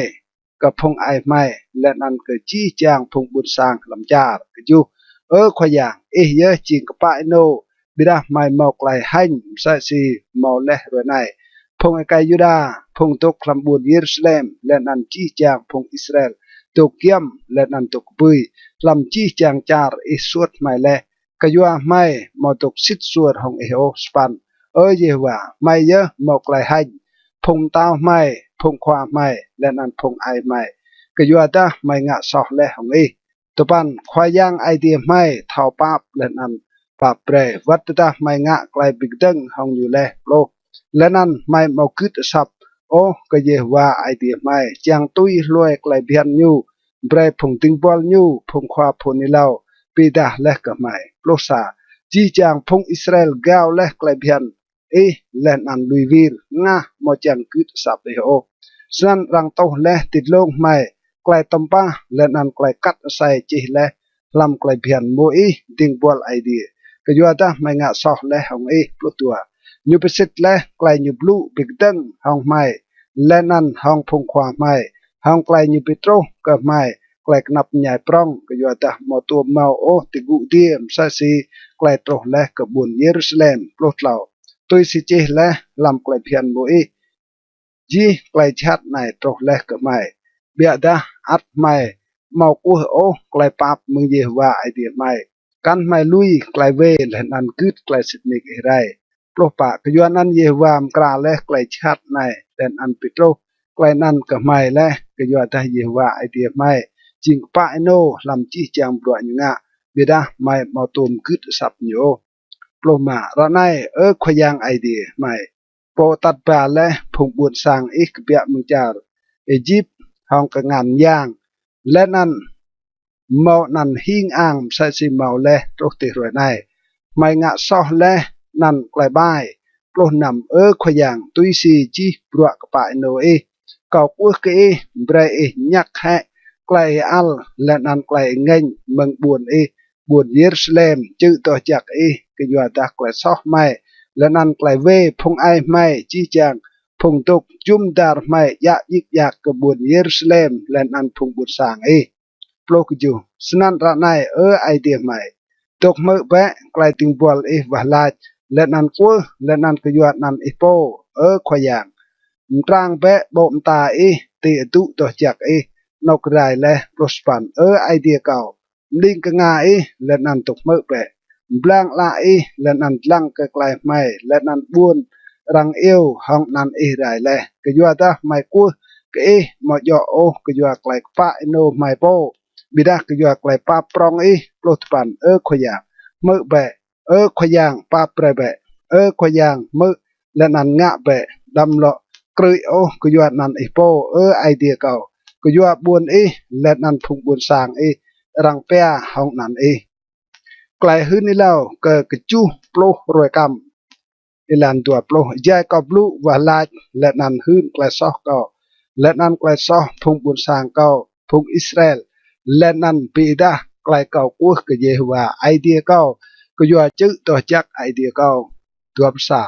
กระพงไอไม่และนั่นก็จี้จางพงบุญสร้างลำจาร์ก็อยู่ขอย่างเยอะจริงกับป้าโนบิดาไม่เมาไกลให้ใส่สีเมาและรวยในพงไอกยูดาพงตกคลำบุญเยรูซาเล็มและนั่นจี้จางพงอิสราเอลตกเกียมและนั่นตกบุยลำจี้จางจาร์สวดไม่และก็ยัวไม่มาตกสิทธิ์สวดของโอสปันเยว่าไม่เยอะเมาไกลให้พงตาวไม่พงความไม่และนั่นพงไอไม่ก็ยัวตาไม่งะสอและของตัวปันควายย่างไอเดียไม่เท่าปาบและนั่นปาเปรวัตตาไม่งะไกลบิกดึงห้องอยู่แลโลและนั่นไม่เมาคืดสับก็เยว่าไอเดียไม่จังตุยรวยไกลเบียนอยู่เบรพงติงบอลอยู่พงควาพนิเลาปีดาและก็ไม่โลซาจีจางพงอิสราเอลกาวและไกลเบียนและนั่นลุยวีรงะมอจังคืดสับเลยสันรังโตและติดลงไม่ไกลตมป้าและนั่นไกลกัดใส่จีและลำไกลเพียนโมดิงบอลไอเดียก็ยัวตาไม่งะซอกและของปลุตัวยูเปสิตและไกลยูบลูบิกดังห้องไม่และนั่นห้องพงความไม่ห้องไกลยูปิโตรก็ไม่ไกลนับใหญ่ปร้องก็ยัวตามอตัวเมาติกุเดียมซาซีไกลโตรและกบุญเยรูซาเล็มปลุดเหล่าตัวสิจีและลำไกลเพียนโมจีไกลชัดในโตรและก็ไม่เบียดาอัดไม่เมากู้ไกลปับมึงเยว่าไอเดียไม่กันไม่ลุยไกลเวและนันคืดไกลสิทนิกไรโปรปะกยานันเยวามกราและไกลชัดในแต่อันปิโตรไกลนันก็ไม่และกยาตาเยว่าไอเดียไม่จริงป้าโนลำจี้จังปลวยงะเบียดาไม่มาตุมคืดสับโยโปรมาระไนขยังไอเดียไม่โปตัดปลาและพงบุญสร้างเบียมึงจารอียิปต์ห้องกงานย่างและนั่นเมานั่นหิงอ่างใส่สิเมาและโรติรวยในไม่งะซอและนั่นไกลบ้ายโปรนำขอย่างตุยซีจีปลวกปะโนเก่ากู้เกเบรยักแห่ไกลอัลและนั่นไกลเงินเมืองบุญบุญเยรูซาเล็มจืดต่อจากก็อยู่ตาไกลซอไม่และนั่นไกลเวพงไอไม่จีจังพงตกจุมดาร์ไม่ยะยิกยากกบุญเยรูซาเล็มและนันพงบุญสร้างโปรกจูสนันระไนไอเดียไม่ตกมือแบะไกลติงบอลวาลาดและนันกัวและนันกยวดนันโปขอย่างกลางแบะบ่มตาตีตุต่อจากนกไรและโรสปันไอเดียเก่าลิงกงาและนันตกมือแบะบลังลาและนันลังไกลไม่และนันบุญรังเอวห้องนันไรแลก็ยัวตาไม่กู้ก็มอยก็ยัวไกลป้าโนไม่โปบิดาก็ยัวไกลป้าปรองโปรตปันขยางมือแบะขยางป้าเปรแบะขยางมือและนันงะแบะดำเลาะกรุยก็ยัวนันโปไอเดียเก่าก็ยัวบุญและนันพุงบุญสร้างรังเปียห้องนันไกลหื้นนี่แล้วก็กระจูโปรรวยกรรมลันตัวโปรยายกอบลูวาลาและนันหื้นไกลซอกก็และนันไกลซอพงบุญสร้างก็พงอิสราเอลและนันปีดาไกลเก่ากู้ก็เยว่าไอเดียก็ยัวจื้อต่อจากไอเดียก็ตัวภาษา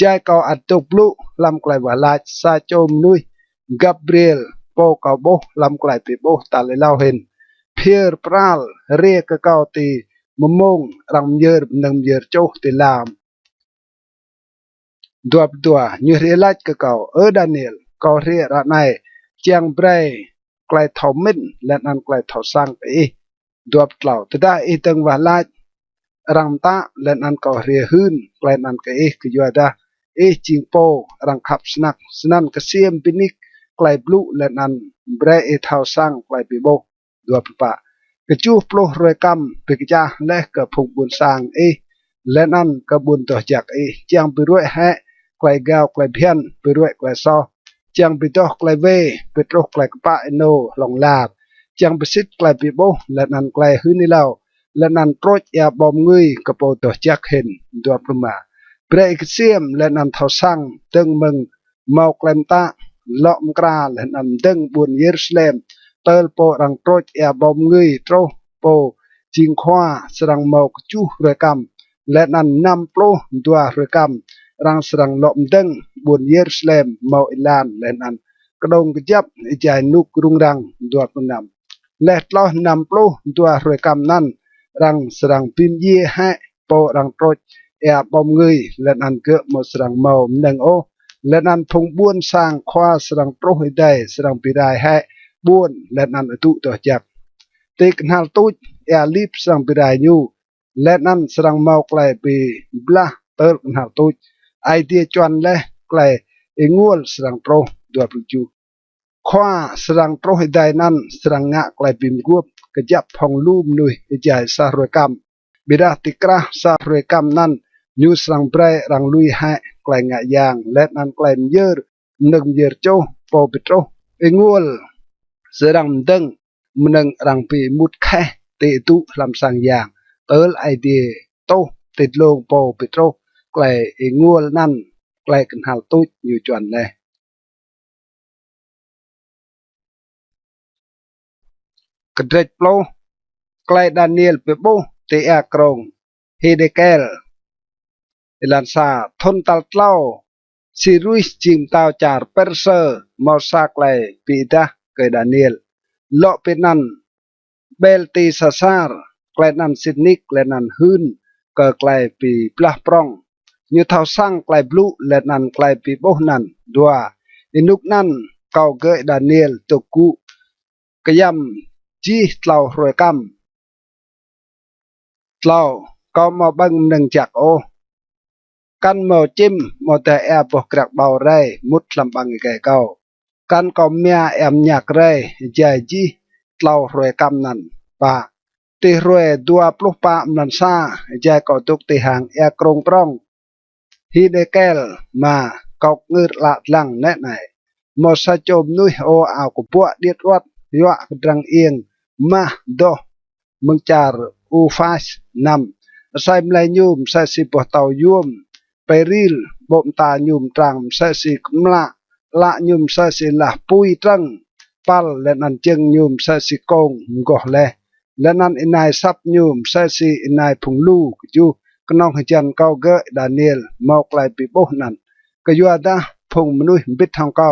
ยายก็อัดตบลูลำไกลวาลาซาโจมนุยกับเบรียล โปเกาโบลำไกลปีโบตาเลยเล่าเห็นเพียร์ปราลเรียกเกาตีมะม่งรังเยอร์นังเยอร์โจติลามดัวยูเรียลัดเกาดานิเอลเกาเรียระไนเจียงเบรไกลทอมินและนันไกลทอสังไปดัวเล่าแต่ได้ตึงว่าลัดรังตาและนันเกาเรียหืนไกลนันก็คือยัวดาจิงโปรังขับสนักสนันกเสียมปินิกไกลบลูและนันเบรเท้าสังไกลปีโบดัวปะกระจูปลุรวยกำเปกจ้าและกระพงบุญสร้างและนั่นกระบุญต่อจากจียงไปรวยแฮไกลกาวไกลเพียนไปรวยไกลซอจียงไปต่อไกลเวไปตรกไกลกปะโนหลงลาบจียงไปซิดไกลปีโบและนั่นไกลหื้นนี่เล่าและนั่นโปรดยาบอมงุยกระโปต่อจากเห็นดัวประมาเบรกเสียมและนั่นเท้าสังตึงมึงเมาไกลมตาเลาะมกราและนั่นดึงบุญเยรูซาเล็มเติลโปรังโปรดแอบอมเงยโตรโปจิงควาสรังเมากจูเรกำและนั้นนำโปรดัวเรกำรังสรังลอมดึงบุญเยรูซาเล็มเมาอิลานและนั้นกระดงกระยับใจนุกรุงรังดัวปนำและล้อนำโปรดัวเรกำนั้นรังสรังพิมเยให้โปรังโปรดแอบอมเงยและนั้นเกิดมสรังเมาหนึ่งโอและนั้นพงบ้วนสร้างควาสรังโปรให้ได้สรังปีได้ให้บ้วนและนั้นตุต่อจากติกนาลตุลิปสรังปีได้ยูและนั้นสรังเมาไกลปีบลาเติร์กนาลตุไอเดียจวนและไกลงวลสรังโปรดัวปลุจูควาสรังโปรให้ได้นั้นสรังงะไกลปีมกวบกระยับพองลูมนุยใจสารวยกรรมบิดาติกราสารวยกรรมนั้นยูสรังเปรรังลุยให้ไกลงะยางและนั้นไกลเยอร์หนึ่งเยอร์โจโปปิโตงวลเสรังดึงมันนึงรังปีมุดแค่ติตุลำสังยางเติลไอเดียโตติดลงโปปิโตไกลงวลนั่นไกลกันหาตุอยู่จวนเลยกระเด็ดโปไกลดานิเอลเปโบเตียกรงเฮเดเกลอิลันซาทนตัลเล่าซีรุสจิมตาวจาร์เปอร์เซอร์มอสาไกลปีดาเกดานิเอลเลาะเป็นนั้นเบลตีซาซาร์ไกลนั้นซินิกและนั้นฮืนเกไกลปีปลาปรองยูเท่าสังไกลบลูและนั้นไกลปีโบนั้นดัวอินุกนั้นเกาเกดานิเอลตกุกยำจีเตลารวยกำเตลาก็มาบังหนึ่งจากโอกันเมาจิ้มมาแต่แอบปกกระเบาไรมุดลำบังแก่เก่ากันก็เมียแอมอยากไรใจจีเล่ารวยกำนั้นป่าตีรวยดัวปลุกปะมันซาใจก็ตุกตีหางแอกรงปรองฮีเดเกลมาเกาเงือละลังแน่ไหนมอสจมนุยโอเอากบัวเดียดวัดยัวดังเอียงมาโดมึงจาร์อูฟาสนำใส่มลายยุมใส่สิบเตายุมไปริลบ่มตายุมตรังใส่สิกมละยุมใส่สิละปุยตรังปัลและนันเจงยุมใส่สิกงกอเลและนันอินายซับยุมใส่สิอินายพุงลูกจูกน้องขจันเกาเกะดานิเอลมอกลายปีโบนันก็ยัวดาพงมนุษย์บิดทางเกา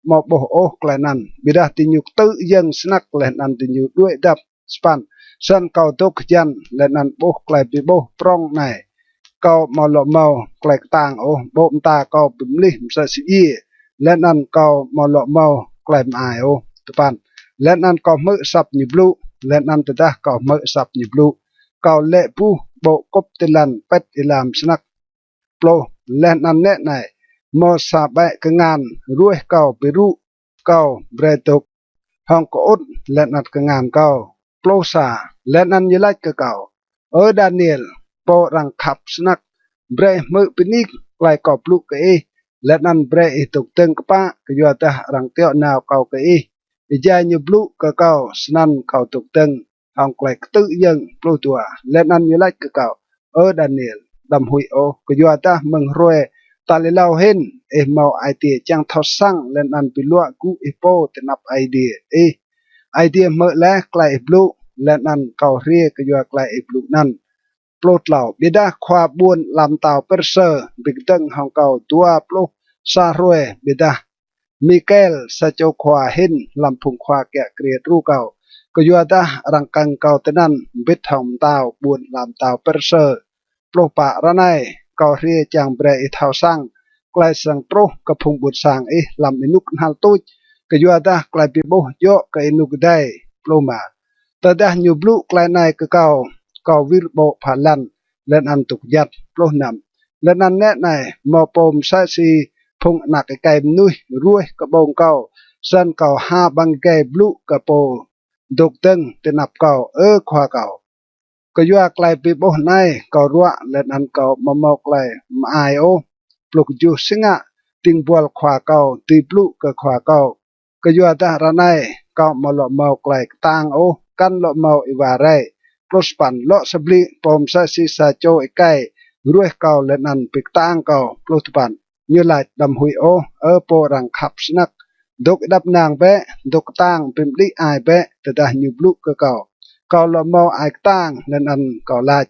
มอกโบโอกลายนันบิดาติยุกตื้อยังสนักและนันติยุด้วยดับสปันสันเกาตกยันและนันโบกลายปีโบปรองในเกามาหล่อเมาไกลต่างโอโบมตาเกาปิมลิมสสิยีและนั่นเกามาหล่อเมาไกลมายโอตุปันและนั่นเกาเมื่อสับนิบลูและนั่นตะดาเกาเมื่อสับนิบลูเกาเละผู้โบกบติลันเป็ดอิลามสนักโปรและนั่นแน่ไหนมอสาบะกงานรวยเกาไปรู้เกาเบรตุกห้องกอดและนัดกงานเกาโปรซาและนั่นยลัดเกาดานิเอลปอรังขับสนักเบรมือปินิกไกลกอบลูกเกอและนั่นเบรตุกเต็งกป้ากยัวตะรังเตียวนาวเกาเกออิจายุบลูกเกาสนันเกาตุกเต็งห้องไกลตื้อยังปลูตัวและนั่นยลัดเกาดานิเอลดำหุยโอกยัวตะมึงรวยตาเลเล่าเห็นเมาไอเดียจังทอสั่งและนั่นปิลัวกูโปตนับไอเดียไอเดียเมื่อและไกลบลูและนั่นเกาเรียกยัวไกลบลูนั่นโปรดเหล่าบิดาควาบุญลำเต่าเปอร์เซอร์บิกดังห้องเก่าตัวโปรซารวยบิดา มิเกลซาโจควาหินลำพุงควาแกะเกรียดรูเก่าก็ยัวดารังกังเก่าแต่นั้นบิดทองเต้าบุญลำเต้าเปอร์เซอร์โปรปะระไนเกาเรียจังเบรอิเท้าสังไกลสังโปรกระพุงบุญสังลำอินุกฮัลตุยก็ยัวดาไกลปิโบโยกอินุกได้โปรมาแต่ดาญูบลุไกลในก็เก่าวิรโบผาลันเล่นอันตุกยัดโปรนำและนั้นแน่ในมอปมไซซีพงหนักไก่นุยรวยกระบงเก่าสันเก่าหาบังแกบลุกระโปดกตึงเตนับเก่าขวาเก่าก็ยัวไกลปีโบในเก่ารัวและนั้นเก่ามอไกลมาไอโอปลุกจูสิงะติงบัวขวาเก่าตีปลุกขวาเก่าก็ยัวดาระในเก่ามาหลอมไกลต่างโอกันหลอมอีวาไรโปรสปันเลาะสบลีปอมซาซิซาโจไอไก่รวยเก่าและนั้นปิกต่างเก่าโปรสปันnhư lại đầm hủy ô po rằng khắp snack đục đập nàng bé đục tang bìm đi ai bé từ đã nhiều lúc cơ cầu là mau ai tang nên ăn cầu lại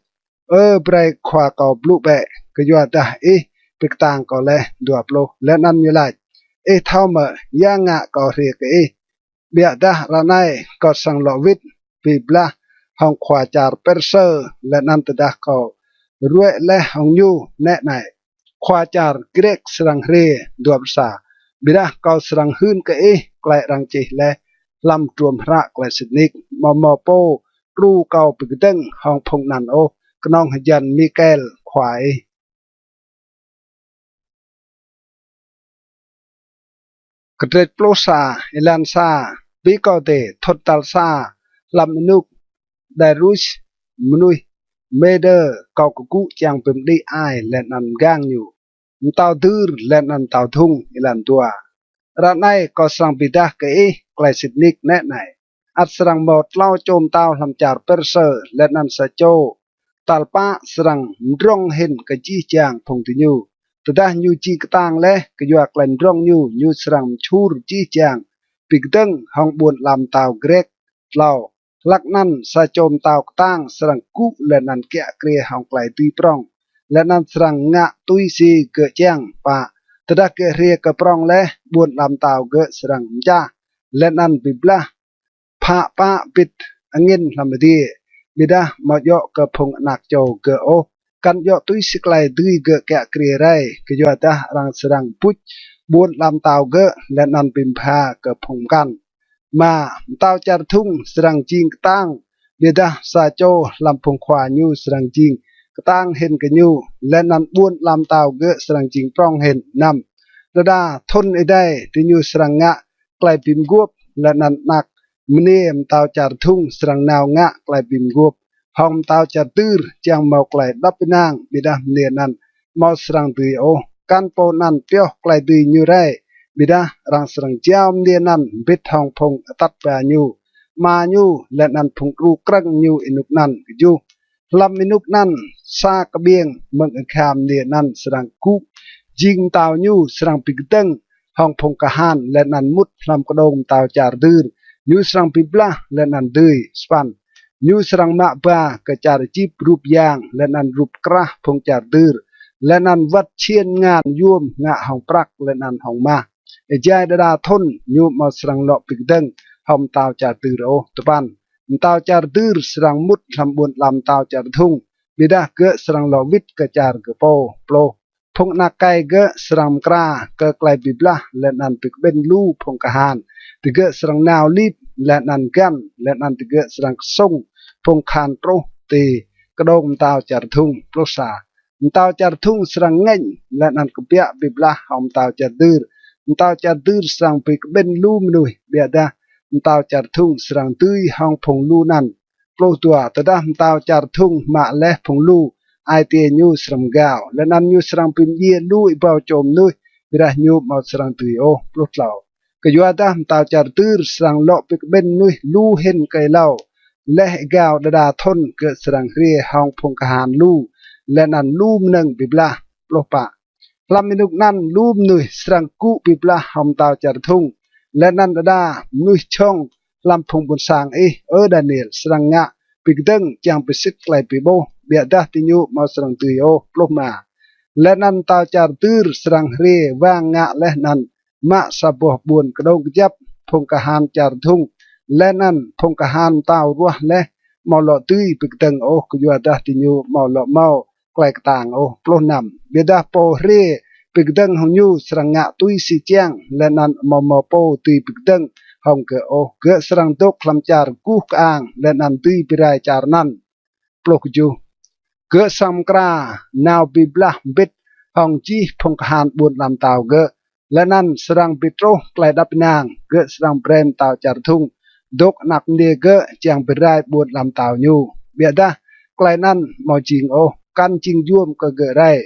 bray khoa cầu blu bé cái doa đã bịch tang cầu lẽ đùa plo lên ăn như lại thao mở ya ngạ cầu rìa cái bịa đã là này cầu sang lọ vít vì bla hong khoa char perser lên ăn từ đã cầu ruệ lẽ hong nhu nè này khoa char grek serang re dua besar bila kau serang hun ke klai rang cih le lam tuam ra klai sidnik mo po ru kau pigdeng hong phong nan o knong hajan mikel khwai kret plosa elansa bi kau te thotal sa lam inuk darus munui meder kau kuku chang pem di ai len an gang nyu tao tư len an tao thung ilan tua ra nay có sang bidah ke klai sidnik net này at serang một lau chom tao làm char perser len an sa cho talpa serang ndrong hin ke chi chang phong tu nyu tada nyu chi katang le ke yuak len ndrong nyu serang chur chi chang pigdeng hong buon lam tao grek lau lak nan sa chom tao tang serang ku len an kya kre hong klai tui prong len an serang nga tui si ke chang pa tada ke ria ke prong le buon lam tao ge serang ja len an bibla pha pa bit angin lam di bida ma yo ke phung nak cho ke o kan yo tui siklai dui ge kya kre rai ke yo ta rang serang puch buon lam tao ge len an bim pha ke phung kan mà tao char thung serang jing tang bida sa cho lam phung khwa nyu serang jing tang hen ke nyu len an buon lam tao ge serang jing prong hen nam da thon e dai ti nyu serang nga klai bim guop len an nak mnem tao char thung serang naw nga klai bim guop hom tao char tur chang mau klai dap nang bida ne nan mau serang tui o kan po nan pyo klai tui nyu rai bida rang serang jam ne nan bit hong phong tat pa nyu ma nyu len an phung ru krang nyu inuk nan ju lam inuk nan sa ka bieng meng kham ne nan serang ku jing tao nyu serang pigteng hong phong ka han len an mut lam ka dong tao char dur nyu serang pibla len an dui span nyu serang ma ba ka char chip rup yang len an rup krah phong char dur len an wat chien ngan yum nga hong prak len an hong ma jai da thon nyu ma serang lo pigteng hom tao char dur o tapan tao char dur serang mut lam buon lam tao char thung bida ke serang lo wit ka char ke po plo phong na kai ge serang kra ke klai bibla len an pik ben lu phong ka han tige serang naw lip len an gan len an tige serang song phong khan pro ti kadong tao char thung pro sa tao char thung serang ngeng len an kupia bibla hom tao char dur serang pik ben lu mnui bia da tao char thung serang tui hong phong lu nan pro tua tada tao char thung ma le phong lu ai tia nyu sram gao len an nyu sram pim ye lu i bao chom nui bira nyu mau sram tui o plot lao ke yo da tao char tur srang lo pik ben nui lu hen kai lao le gao da thon ke srang ri hong phong ka han lu len an lum nang bibla plo pa lam minuk nan lum nui srang ku bibla hom tao char thung len an da nui chong lam phong bun sang Daniel srang nga pik deng chang pisit klai pi bo bia dah tinyu mau serang tuyo plok ma lenan tau char tur serang re wang nga leh nan mạ sa bùa buồn cái đông chấp phong cả hàn chả thung lên ăn phong cả hàn tàu ruột lẽ màu lọ tươi bực tầng ô cứ vừa đã thì nhiều màu lọ màu quay tàng ô plo nằm biết đã po re bực tầng hồng nhu sang ngạ tươi si chiang lên ăn màu màu po tươi bực tầng hồng cái ô cái sang đốc làm char cú ang lên ăn tươi birai char nan plo ju cái sam kra nào bị blah bit hồng chi phong cả hàn buồn làm tàu cái lên ăn sang petro quay đắp nang cái sang brand tàu char thung dok nak dia ke chang berai buat lam tau nyu biada klainan mo jing o kan jing juom ke ge rai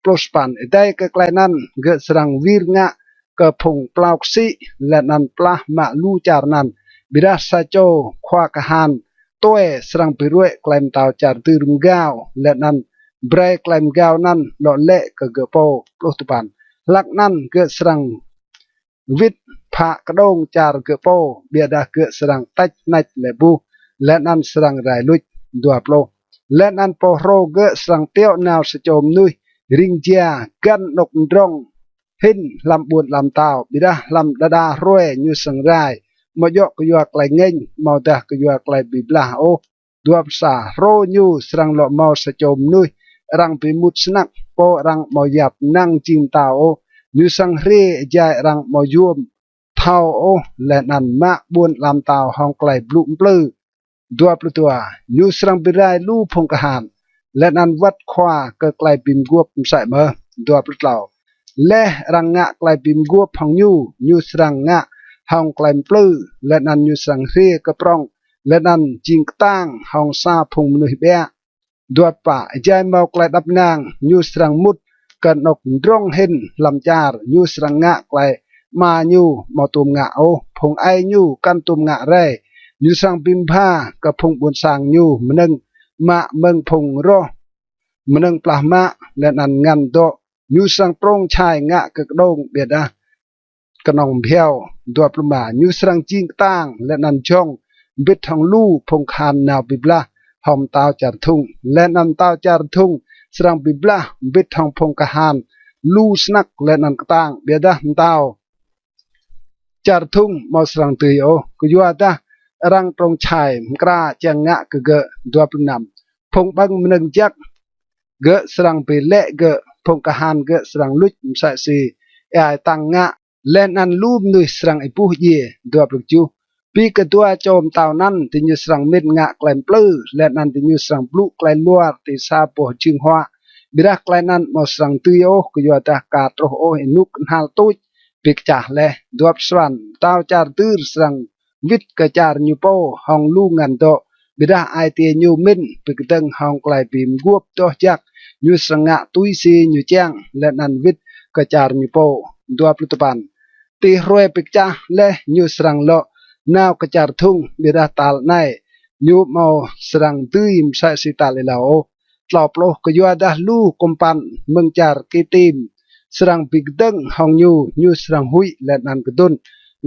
prospan dai ke klainan ge serang wir nga ke phung plauk si lanan plah ma lu charnan bira sa cho khwa ka han toe serang pirue klaim tau char turum gao lanan brai klaim gao nan lo le ke ge po prostupan lak nan ge serang vít phạ cái đông char cái po bia đa cái serang tách nách lệ bu lên ăn serang rải lụt đua plo lên ăn po ro cái serang tiêu nào sẽ chôm nuôi ring chia gan nọc rong hin làm buồn làm tàu bia đa làm đa roe như serang rải mà dọ cái yuak lại nghênh màu đa cái yuak lại bị blah ô đua sa ro như serang lọ màu sẽ chôm nuôi rang bị mút snack po rang màu dập năng chim tàu ô như sang re jai rang mo yum thao o len an ma buôn làm tàu hong clay blum blue dua plutua như sang birai lu phong ka han len an wat khwa ke clay bim guop sai mơ dua plutlau le rang nga clay bim guop hong như sang nga hong clay blue len an như sang re ke prong len an jing tang hong sa phung nu be dua pa jai mau clay dap nang như sang mut cần nọc rong hin làm char như sang ngạ quay mà như mò tùm ngạ ô phong ai như căn tùm ngạ re như sang bim pha cả phong buồn sang như mneng mạ meng phong ro mneng plah mạ lên ăn ngăn độ như sang prong chai ngạ cực đông biệt à cái nòng theo đua pluma như sang ching tang lên ăn chong biết thằng lu phong khan nào bibla hom tao char thung lên ăn tao char thung serang biblah bit thong phong ka han lu snack lenan katang beda tao char thung mo serang tui o ku yuata rang trong chai kra chang nga ke ge dua pnam phong bang mneng jak ge serang pe le ge phong ka han ge serang luch sa si ai tang nga lenan lu nui serang ipu ye dua chu pi ke tua chom tao nan ti như serang mit nga klaim plu lenan ti như serang blu klaim luar ti sa po ching hoa bira klainan mo serang tuyo ku yuata ka tro o inuk hal tuj pik chah le duap swan tao char tur serang vit ke char nyu po hong lu ngan do bira ai ti nyu min pik teng hong klai pim guop to jak nyu sanga tui si nyu chang lenan vit ke char nyu po duap lutupan ti roe pik chah le nyu serang lo naw ke char thung bira tal nai nyu mo serang tuim sa si tal lao lọp lô cái doa đã lu kompan mừng char cái tim serang big deng hong như serang hui lên ăn cái đun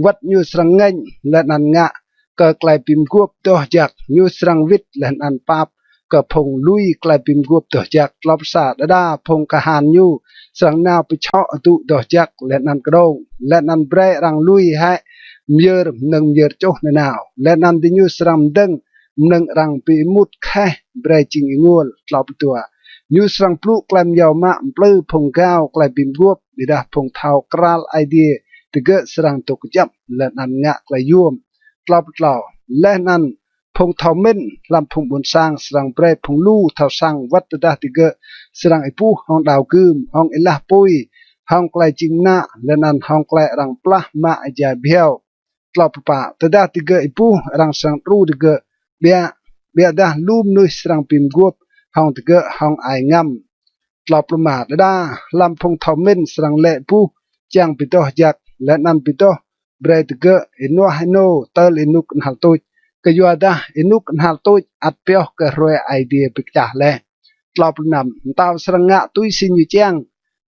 vật như serang nganh lên ăn ngạ cờ clay pim guop to jak như serang vít lên ăn pap cờ phong lui clay pim guop to jak lọp sa đã phong cả hàn như serang nào bị chọ tụ to jak lên ăn cái đông lên ăn bre rang lui hai mier nâng mier chốt nào lên ăn thì như serang deng nâng rang pi mút khai brai ching ngol lop tua như sang plu klam yaw ma plu phong gao klai bim guop bidah phong thau kral idea tiga serang tok jam len an nga klai yum lop law len an phong thau min lam phong bun sang serang brai phong lu thau sang wat dah tiga serang ipu hong daw kum hong ilah pui hong klai ching na len an hong klai rang plah ma aja biao lop pa tada tiga ipu rang sang tru tiga bia dah lum nuôi serang pim guop hong tiga hong ai ngam lop luma da lam phong thau min serang le pu chang pito jak le nan pito bre tiga ino hino tal inuk hal toi ke yuada inuk hal toi at pyo ke roe idea pikcha le lop nam tao serang nga tui sin yu chang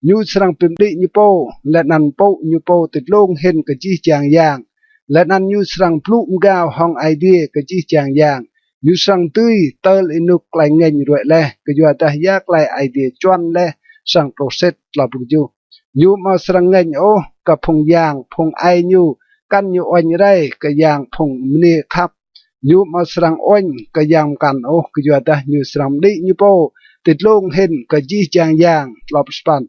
nyu serang pim di nyu po le nan po nyu po tit long hen ke chi chang yang le nan nyu serang plu ngao hong idea ke chi chang yang như sang tươi tơ inuk lại ngành rồi le cái doa ta yak lại idea chuan le sang process là bung ju ยูมาสรังเงินโอกับพงยางพงไอยูกันยูอันไรก็ยางพงมณีครับยูมาสรังอ้นก็ยางกันโอก็อยู่แต่ยูสรังดิยูโปติดลงเห็นก็จีจางยางหลบสปัน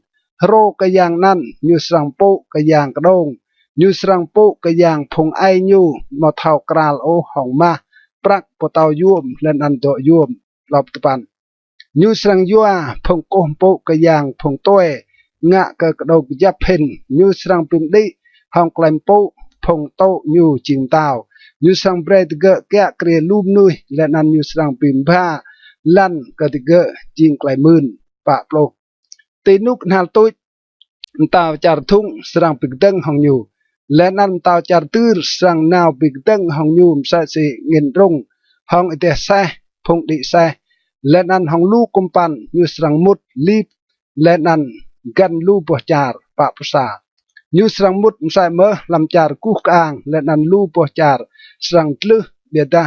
โรก็ยางนั่นยูสรังโปก็ยางกระดงยูสรังโปก็ยางพงไอยูมาเท่ากราลโอห้องมาปรักปะเตายวมและนันโตยวมหลบตะปันยูสรังยัวพงโกมโปก็ยางพงต้วยงะก็กระดกยับเพนยูสรังปิมดิห้องกลมโปพงโตยูจิงเต้ายูสรังเบรดเกะแกะเกลียลูมนุยและนันยูสรังปิมผ้าลั่นกะติเกะจิงไกลมื่นปะโปรตีนุกนาลตุยตาวจารทุ่งสรังปิกดังห้องยูและนันตาวจารตื้อสรังนาวปิกดังห้องยูมใส่สิเงินรงห้องอิเตแซพงดิแซและนันห้องลูกกุมปันยูสรังมุดลีบและนันกันลูปจารปะพุษายูสรังมุดใส่เมื่อลำจารกุกอ่างและนันลูปจารสรังตลึเบียดา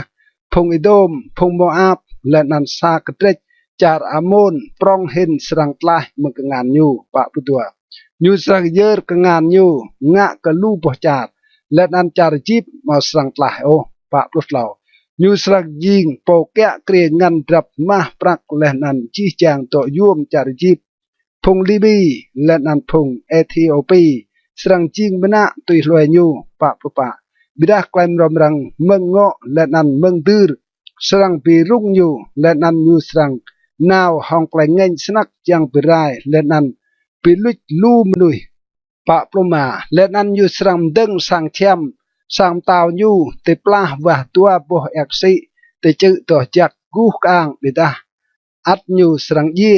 พงอิโดมพงโมอาบและนันซากเตรจจารอามนปรองเห็นสรังตลายมึงกงานยูปะพุตัวยูสรังเยอร์กงานยูงะกลูปจารและนันจารจีบมาสรังตลายโอปะพุทเหล่ายูสรังยิงโปแกะเกรียงันรับมาปรักและนันจีจางต่อยวมจารจีบพงลิบีและนันพงเอธิโอปีสรังจิงมณะตุยลอยยูปะปุปะบิดาไกลมรำรังเมืองเงาะและนันเมืองดื้อสรังปีรุ่งยูและนันยูสรังนาวห้องไกลเงินสนักยังปีไรและนันปีลุดลูมนุยปะปลมาและนันยูสรังดึงสังเทียมสังตาวยูเตปลาวะตัวโบเอกซิเตจืต่อจากกูกางบิดาอัดยูสรังเย่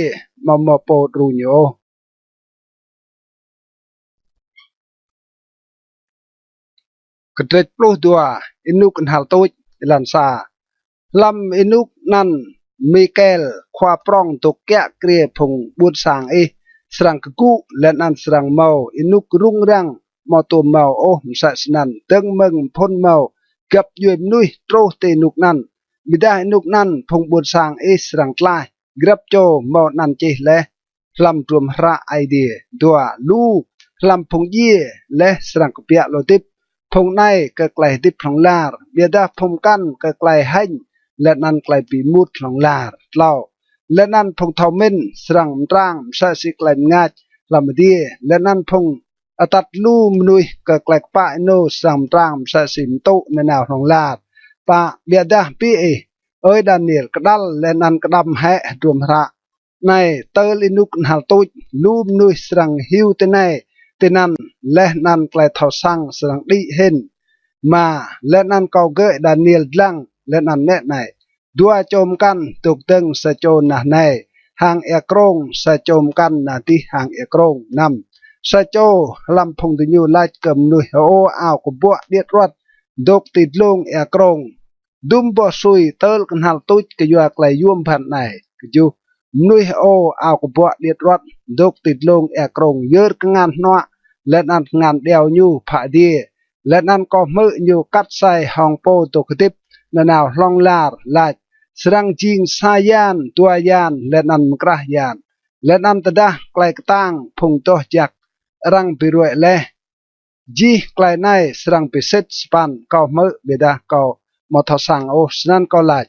มาโปรูโยกระเด็ดปลุกตัวอินุกันหัลตุยลันซาลำอินุกนั่นมิเกลควาปรองตุกแกะเกลียพงบุญสางสรังกุและนันสรังเมาอินุกรุ่งรังมาตัวเมาโอมสัสนันเติงเมืองพ้นเมากับยืมนุยโตรเตนุกนั่นบิดาอินุกนั่นพงบุญสางสรังตลายกรับโจเมานันเจและลำรวมระไอเดียดัวลูลำพงเย่และสรังกเปียโลติปพงในก็ไกลติบของลาร์เบียดาพงกันก็ไกลให้และนันไกลปีมุดของลาร์เล่าและนันพงทอมินสรังร่างใส่สิไกลงาดลำดีและนันพงอตัดลูมนุยก็ไกลปะโนสรังร่างใส่สิมโตในแนวของลาร์ปะเบียดาปีเอ้ยดานิเอลกระดัลและนันกระดำแห่รวมระในเตลินุกหัลตุยลูมนุยสรังฮิวเตในเตนันและนันไกลทอสังสรังดีเห็นมาและนันเกาเกดานิเอลลังและนันแน่ในดัวโจมกันตุกตึงสะโจนนะในหางเอกรงสะโจมกันนาที่หางเอกรงนำสะโจลำพงตุญูไล่เกิมนุยโออ้าวกบวเดียดรถดกติดลงเอกรงดุมบ่ซุยเตลกันหัลตุยกยัวไกลยวมพันในกยูนุยโออ้าวกบวเดียดรถดกติดลงเอกรงเยอะงานนัวและนันงานเดียวยูผาดีและนันก็มือยูกัดใส่ห้องโปตุกติบนาแนวลองลาร์ลายสรังจิงสายานตัวยานและนันมกระยานและนันตดาไกลกตั้งพงโตจักรังปิรวยเลจีไกลในสรังปิเซตสปันก็มือเบดาก็มอทสังโอสนันก็ลาย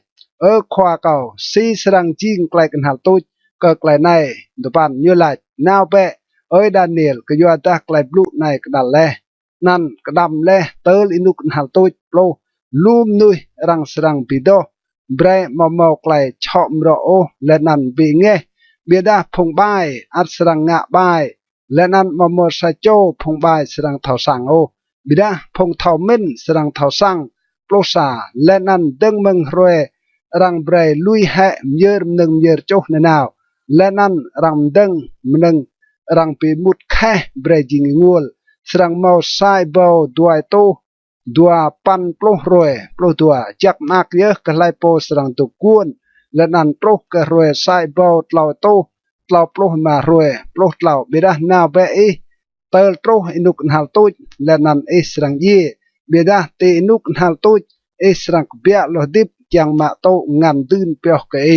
ขวาก็ซีสรังจิงไกลกันหัลตุยก็ไกลในดุปันยูลายนาวเปดานิเอลก็ยัวตาไกลบลูในกระดัลเลนั่นกระดำเลเตลอินุกหัลตุยโปรลูมนุยรังสรังปิโดเบรมอมไกลชอมรอโอและนันบีเงเบียดาพงบายอัดสรังงะบายและนันมอมซาโจพงบายสรังเท่าสังโอบิดาพงเท่ามินสรังเท่าสังโปรซาและนันดึงเมืองรวยรังเบรลุยแห่เยอร์หนึ่งเยอร์โจในนาวและนันรังดึงหนึ่งรังปีมุดแค่เบรจิงงูลสรังเมาไซเบาด้วยโตดัวปันปลุกรวยปลุกตัวจักมากเยอะก็ไล่โปสรังตุกวนและนันปลุกก็รวยไซเบาเต่าโตเต่าปลุกมารวยปลุกเต่าเบดาหน้าเบอีเตลโตอินุกหัลตุยและนันสรังยีเบดาเตอินุกหัลตุยสรังเบียโลดิบยังมาโตงานตื่นเปียกเอ